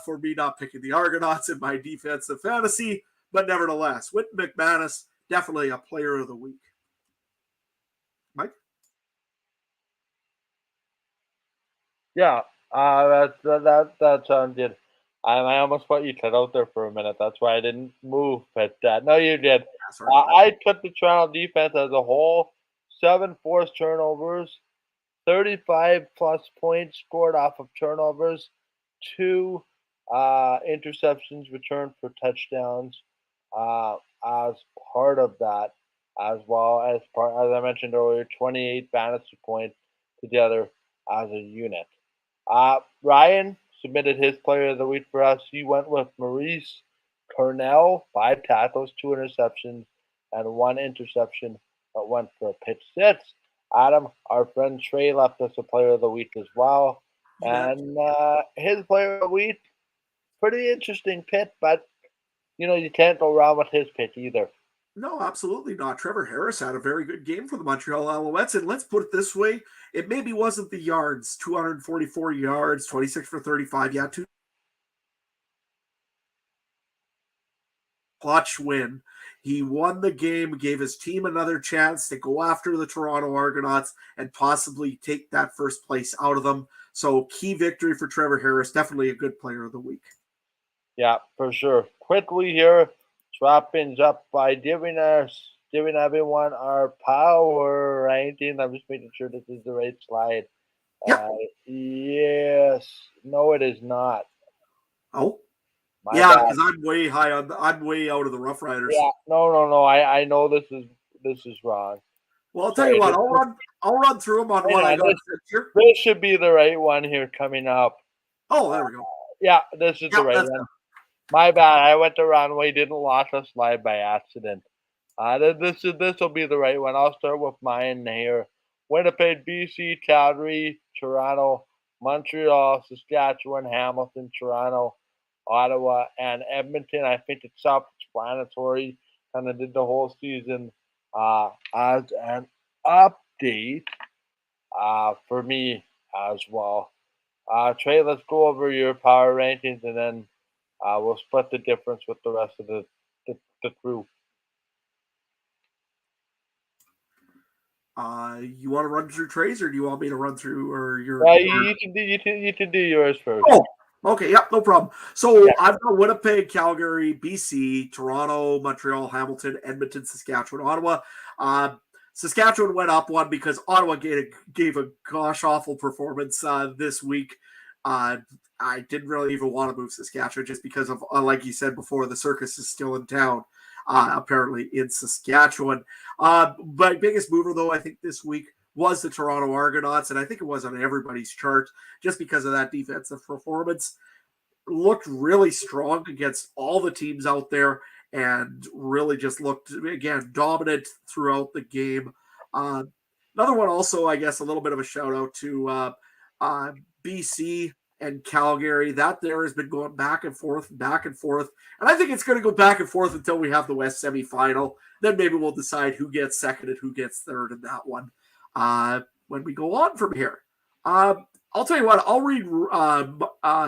for me not picking the Argonauts in my defensive fantasy. But nevertheless, Wynton McManus, definitely a player of the week. Mike? Yeah, that sounds good. I almost thought you cut out there for a minute. That's why I didn't move. But no, you did. I took the Toronto defense as a whole. 7 forced turnovers, 35 plus points scored off of turnovers, 2 interceptions returned for touchdowns. As part of that, as well as I mentioned earlier, 28 fantasy points together as a unit. Ryan submitted his player of the week for us. He went with Maurice Cornell, 5 tackles, 2 interceptions, and 1 interception that went for a pick six. Adam, our friend Trey left us a player of the week as well. You bet. And his player of the week, pretty interesting pick, but you can't go wrong with his pick either. No, absolutely not. Trevor Harris had a very good game for the Montreal Alouettes. And let's put it this way, it maybe wasn't the yards, 244 yards, 26 for 35. Yeah, 2 clutch win. He won the game, gave his team another chance to go after the Toronto Argonauts and possibly take that first place out of them. So key victory for Trevor Harris. Definitely a good player of the week. Yeah, for sure. Quickly here, wrap things up by giving everyone our power ranking. I'm just making sure this is the right slide. Yep. Yes. No, it is not. Oh. My Yeah, bad. because I'm way out of the Rough Riders. Yeah. No. I know this is wrong. Well, I'll tell you what. I'll run through them on what I got here. This should be the right one here coming up. Oh, there we go. Yeah, this is the right one. My bad. I went the wrong way. Didn't lock a slide by accident. This will be the right one. I'll start with mine here. Winnipeg, BC, Calgary, Toronto, Montreal, Saskatchewan, Hamilton, Toronto, Ottawa, and Edmonton. I think it's self-explanatory. Kind of did the whole season as an update for me as well. Trey, let's go over your power rankings, and then we'll split the difference with the rest of the crew. You want to run through Trey's, or do you want me to run through, or your? You can do yours first. Oh, okay, yep, no problem. So I've got Winnipeg, Calgary, BC, Toronto, Montreal, Hamilton, Edmonton, Saskatchewan, Ottawa. Saskatchewan went up one because Ottawa gave a gosh awful performance this week. I didn't really even want to move Saskatchewan just because of, like you said before, the circus is still in town. Apparently in Saskatchewan. My biggest mover, though, I think this week was the Toronto Argonauts, and I think it was on everybody's chart just because of that defensive performance. Looked really strong against all the teams out there and really just looked, again, dominant throughout the game. Another one also, I guess, a little bit of a shout out to BC and Calgary. That there has been going back and forth. And I think it's going to go back and forth until we have the West semifinal. Then maybe we'll decide who gets second and who gets third in that one when we go on from here. I'll tell you what, I'll read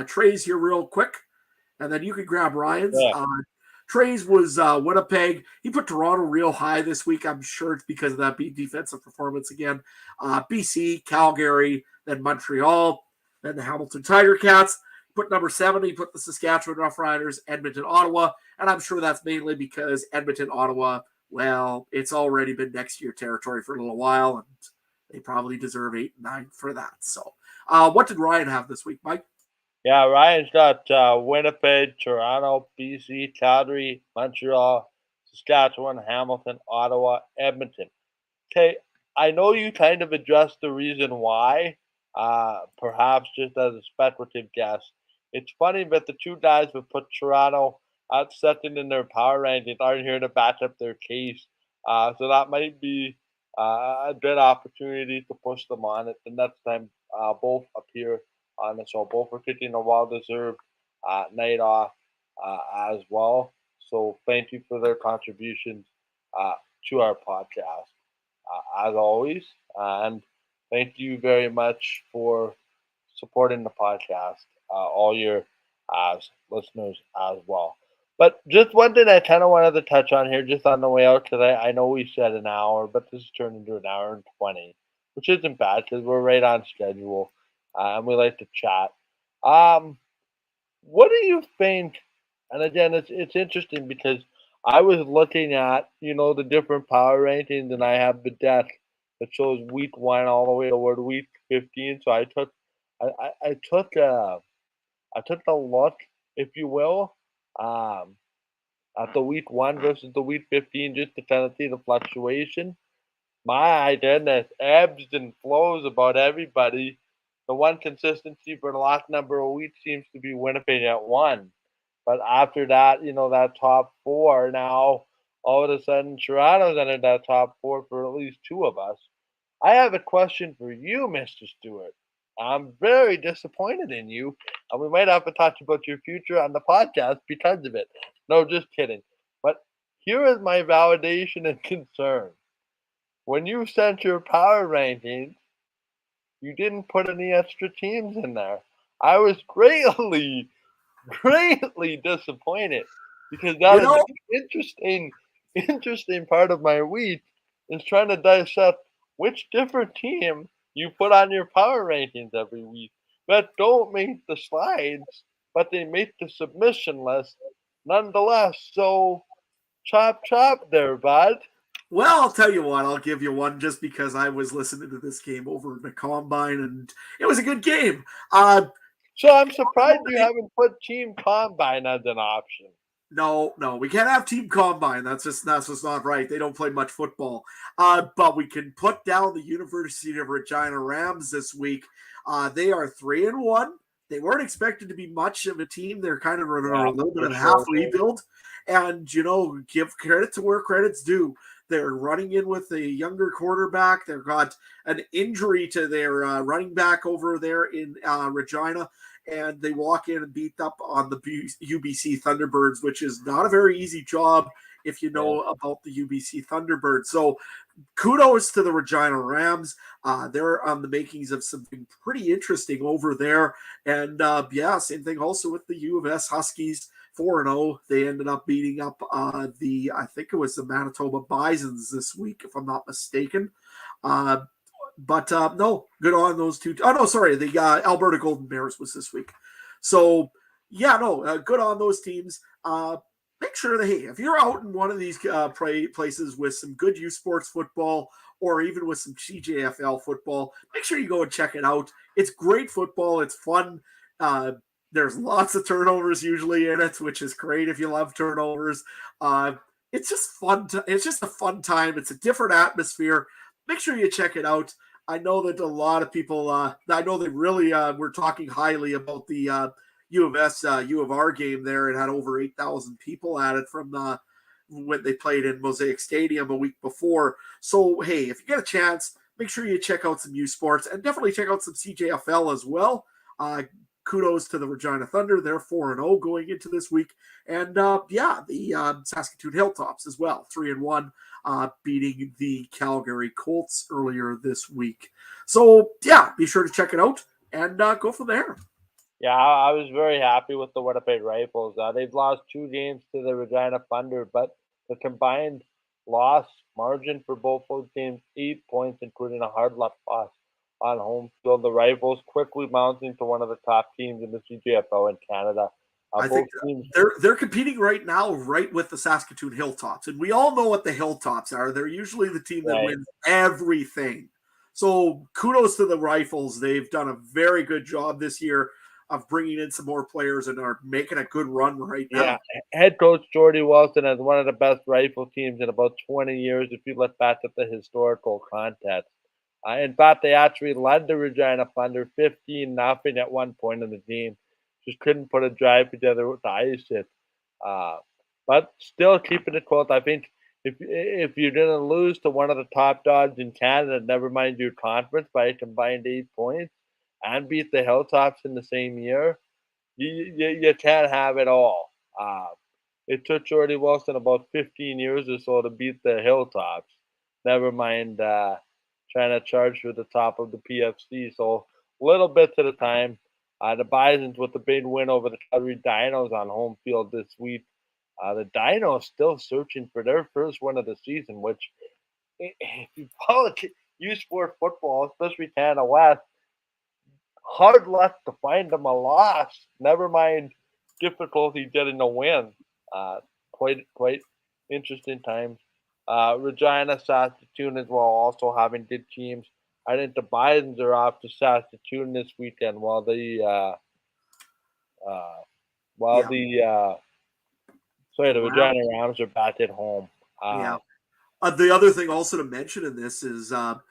Trey's here real quick, and then you can grab Ryan's. Yeah. Trey's was Winnipeg. He put Toronto real high this week. I'm sure it's because of that defensive performance again. BC, Calgary, then Montreal, then the Hamilton Tiger Cats. Put number 7, he put the Saskatchewan Roughriders, Edmonton, Ottawa, and I'm sure that's mainly because Edmonton, Ottawa, well, it's already been next year territory for a little while, and they probably deserve 8 and 9 for that. So what did Ryan have this week, Mike? Yeah, Ryan's got Winnipeg, Toronto, BC, Calgary, Montreal, Saskatchewan, Hamilton, Ottawa, Edmonton. Okay, I know you kind of addressed the reason why, perhaps just as a speculative guess. It's funny that the two guys that put Toronto at second in their power rankings aren't here to back up their case. So that might be a good opportunity to push them on it the next time both appear on the show. Both are taking a well-deserved night off as well. So thank you for their contributions to our podcast, as always. And thank you very much for supporting the podcast, all your listeners as well. But just one thing I kind of wanted to touch on here, just on the way out today. I know we said an hour, but this has turned into an hour and 20, which isn't bad because we're right on schedule, and we like to chat. What do you think? And again, it's interesting because I was looking at the different power rankings, and I have the deck that shows week 1 all the way toward week 15. So I took a look, if you will, at the week 1 versus the week 15, just to kind of see the fluctuation. My goodness, ebbs and flows about everybody. The one consistency for the last number of weeks seems to be Winnipeg at 1. But after that, that top 4 now, all of a sudden Toronto's entered that top four for at least two of us. I have a question for you, Mr. Stewart. I'm very disappointed in you, and we might have to talk about your future on the podcast because of it. No, just kidding. But here is my validation and concern. When you sent your power rankings, you didn't put any extra teams in there. I was greatly disappointed because You that is know, an interesting part of my week is trying to dissect which different team you put on your power rankings every week that don't make the slides, but they make the submission list nonetheless. So chop chop there, bud. well, I'll tell you what, I'll give you one just because I was listening to this game over in the combine and it was a good game. So I'm surprised you haven't put Team Combine as an option. No, we can't have team combine. That's just not right. They don't play much football. But we can put down the University of Regina Rams this week. They are 3-1. They weren't expected to be much of a team. They're kind of in a little bit of a half rebuild. And give credit to where credit's due. They're running in with a younger quarterback. They've got an injury to their running back over there in Regina. And they walk in and beat up on the UBC Thunderbirds, which is not a very easy job if you know about the UBC Thunderbirds. So kudos to the Regina Rams. They're on the makings of something pretty interesting over there. And same thing also with the U of S Huskies. 4-0. They ended up beating up I think it was the Manitoba Bisons this week, if I'm not mistaken. But no, good on those two. Oh, no, sorry. The Alberta Golden Bears was this week. So, good on those teams. Make sure that, hey, if you're out in one of these places with some good U Sports football or even with some CJFL football, make sure you go and check it out. It's great football. It's fun. There's lots of turnovers usually in it, which is great if you love turnovers. It's just fun. It's just a fun time. It's a different atmosphere. Make sure you check it out. I know that a lot of people, I know they really were talking highly about the U of S, U of R game there. It had over 8,000 people at it from when they played in Mosaic Stadium a week before. So, hey, if you get a chance, make sure you check out some U Sports and definitely check out some CJFL as well. Kudos to the Regina Thunder. They're 4-0 going into this week. And, the Saskatoon Hilltops as well, 3-1. Beating the Calgary Colts earlier this week. So, be sure to check it out and go from there. Yeah, I was very happy with the Winnipeg Rifles. They've lost 2 games to the Regina Thunder, but the combined loss margin for both those games, 8 points, including a hard luck loss on home field. The Rifles quickly mounting to one of the top teams in the CJFL in Canada. I think they're competing right now, right with the Saskatoon Hilltops. And we all know what the Hilltops are. They're usually the team that wins everything. So kudos to the Rifles. They've done a very good job this year of bringing in some more players and are making a good run right now. Yeah, head coach Jordy Wilson has one of the best rifle teams in about 20 years if you look back at the historical context. In fact, they actually led the Regina Thunder 15-0 at one point in the game. Just couldn't put a drive together to ice it. But still keeping it close. I think if you're going to lose to one of the top dogs in Canada, never mind your conference, by a combined 8 points and beat the Hilltops in the same year, you can't have it all. It took Jordy Wilson about 15 years or so to beat the Hilltops. Never mind trying to charge for the top of the PFC. So little bits at a time. The Bisons with the big win over the Calgary Dinos on home field this week. The Dinos still searching for their first win of the season, which if you follow U Sport football, especially Canada West, hard luck to find them a loss. Never mind difficulty getting a win. Quite interesting times. Regina, Saskatoon as well, also having good teams. I think the Bisons are off to Saskatoon this weekend, while the Regina Rams are back at home. The other thing also to mention in this is, I'll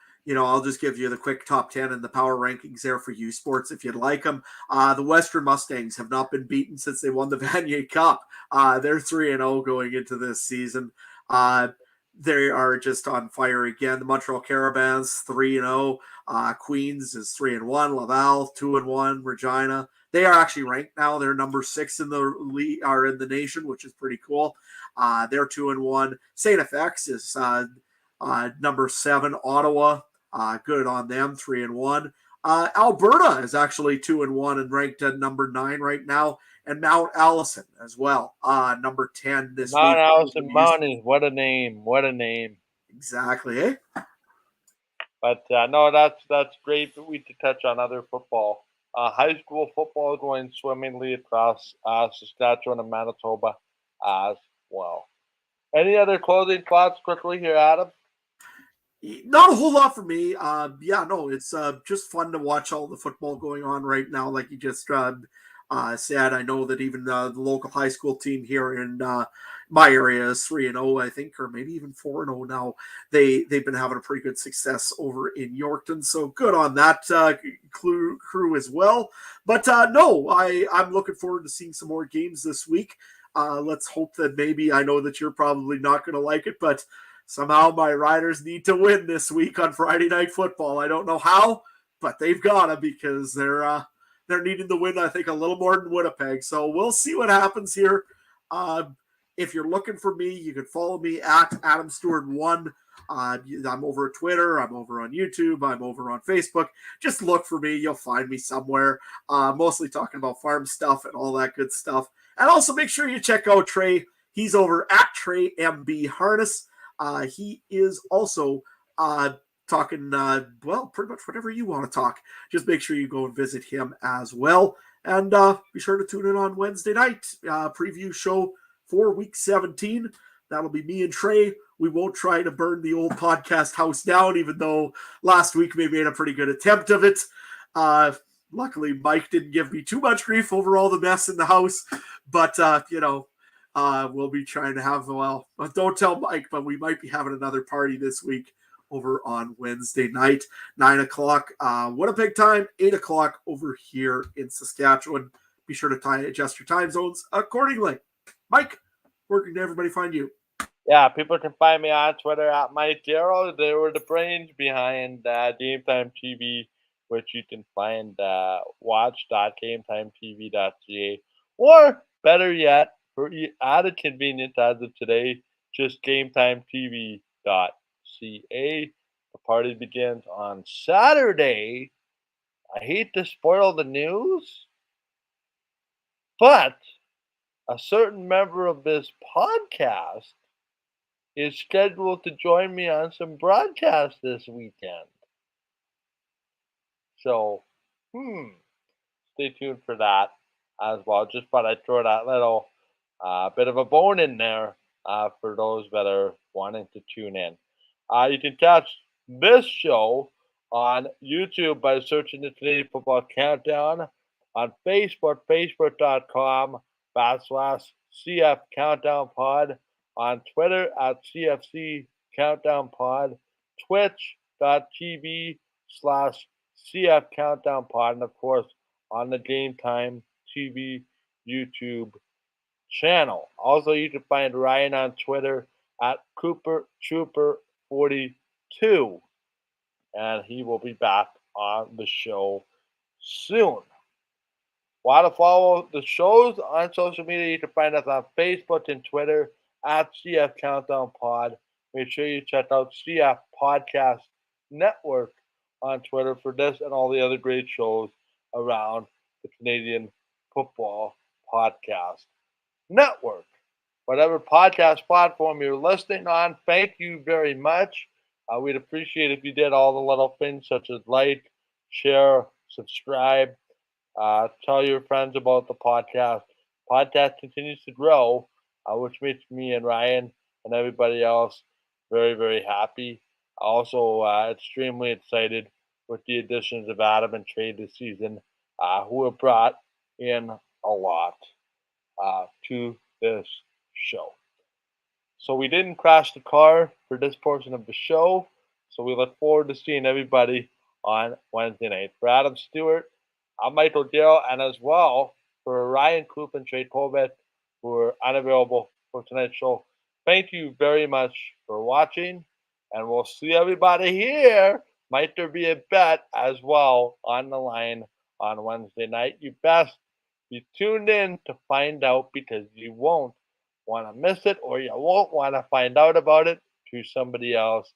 just give you the quick top 10 and the power rankings there for U Sports if you'd like them. The Western Mustangs have not been beaten since they won the Vanier Cup. They're 3-0 going into this season. They are just on fire again. The Montreal Caravans 3-0. Queens is 3-1. Laval 2-1. Regina. They are actually ranked now. They're number 6 in the league, are in the nation, which is pretty cool. They're 2-1. Saint FX is number 7. Ottawa, good on them, 3-1. Alberta is actually 2-1 and ranked at number 9 right now, and Mount Allison as well, number 10 this Mount week. Allison Mounties, what a name! What a name! Exactly, eh? But no, that's great. But we to touch on other football. High school football going swimmingly across Saskatchewan and Manitoba as well. Any other closing thoughts quickly here, Adam? Not a whole lot for me. It's just fun to watch all the football going on right now. Like you just said, I know that even the local high school team here in my area is 3-0, I think, or maybe even 4-0 now. They've been having a pretty good success over in Yorkton, so good on that crew as well. But I'm looking forward to seeing some more games this week. Let's hope that maybe, I know that you're probably not going to like it, but somehow my Riders need to win this week on Friday Night Football. I don't know how, but they've got to, because they're needing to win, I think, a little more than Winnipeg. So we'll see what happens here. If you're looking for me, you can follow me at Adam Stewart 1. I'm over at Twitter. I'm over on YouTube. I'm over on Facebook. Just look for me. You'll find me somewhere. Mostly talking about farm stuff and all that good stuff. And also make sure you check out Trey. He's over at Trey MB Harness. He is also talking, pretty much whatever you want to talk. Just make sure you go and visit him as well. And be sure to tune in on Wednesday night. Preview show for Week 17. That'll be me and Trey. We won't try to burn the old podcast house down, even though last week we made a pretty good attempt of it. Luckily, Mike didn't give me too much grief over all the mess in the house. But, we'll be trying to have, don't tell Mike, but we might be having another party this week over on Wednesday night, 9 o'clock Winnipeg time, 8 o'clock over here in Saskatchewan. Be sure to adjust your time zones accordingly. Mike, where can everybody find you? Yeah, people can find me on Twitter at Mike Darrow. They were the brains behind Game Time TV, which you can find watch.gametimetv.ca, or better yet, for added convenience as of today, just GameTimeTV.ca. The party begins on Saturday. I hate to spoil the news, but a certain member of this podcast is scheduled to join me on some broadcasts this weekend. So, stay tuned for that as well. Just thought I'd throw that little bit of a bone in there for those that are wanting to tune in. You can catch this show on YouTube by searching the Canadian Football Countdown, on Facebook, facebook.com/CF Countdown Pod, on Twitter at CFC Countdown Pod, twitch.tv/CF Countdown Pod, and of course on the Game Time TV YouTube channel. Also, you can find Ryan on Twitter at CooperTrooper42, and he will be back on the show soon. Want to follow the shows on social media? You can find us on Facebook and Twitter at CF Countdown Pod. Make sure you check out CF Podcast Network on Twitter for this and all the other great shows around the Canadian Football Podcast Network. Whatever podcast platform you're listening on, thank you very much. We'd appreciate if you did all the little things such as like, share, subscribe, tell your friends about the podcast. Podcast continues to grow, which makes me and Ryan and everybody else very, very happy. Also, extremely excited with the additions of Adam and Trey this season, who have brought in a lot to this show. So we didn't crash the car for this portion of the show. So we look forward to seeing everybody on Wednesday night. For Adam Stewart, I'm Michael Darrow, and as well for Ryan Coop and Trey Colbert, who are unavailable for tonight's show. thank you very much for watching, and we'll see everybody here. Might there be a bet as well on the line on Wednesday night? You best be tuned in to find out because you won't want to miss it or you won't want to find out about it to somebody else.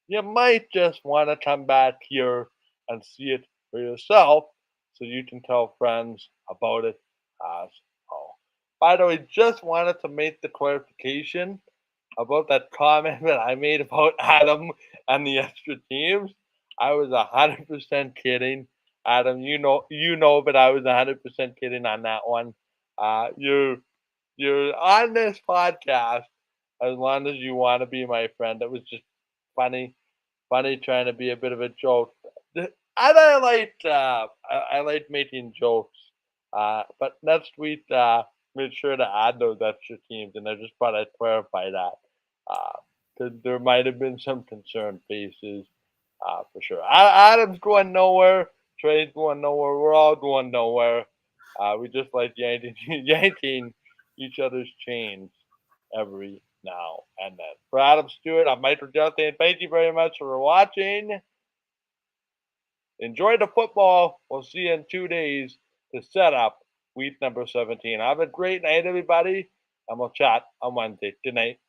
You might just want to come back here and see it for yourself so you can tell friends about it as well. By the way, just wanted to make the clarification about that comment that I made about Adam and the extra teams. I was 100% kidding. Adam, but I was 100% kidding on that one. You're on this podcast as long as you want to be my friend. It was just funny trying to be a bit of a joke. I like making jokes. But next week, make sure to add those extra teams, and I just thought I'd clarify that because there might have been some concerned faces for sure. Adam's going nowhere. Trey's going nowhere. We're all going nowhere. We just like yanking each other's chains every now and then. For Adam Stewart, I'm Mike Jonathan. Thank you very much for watching. Enjoy the football. We'll see you in 2 days to set up week number 17. Have a great night, everybody, and we'll chat on Wednesday. Good night.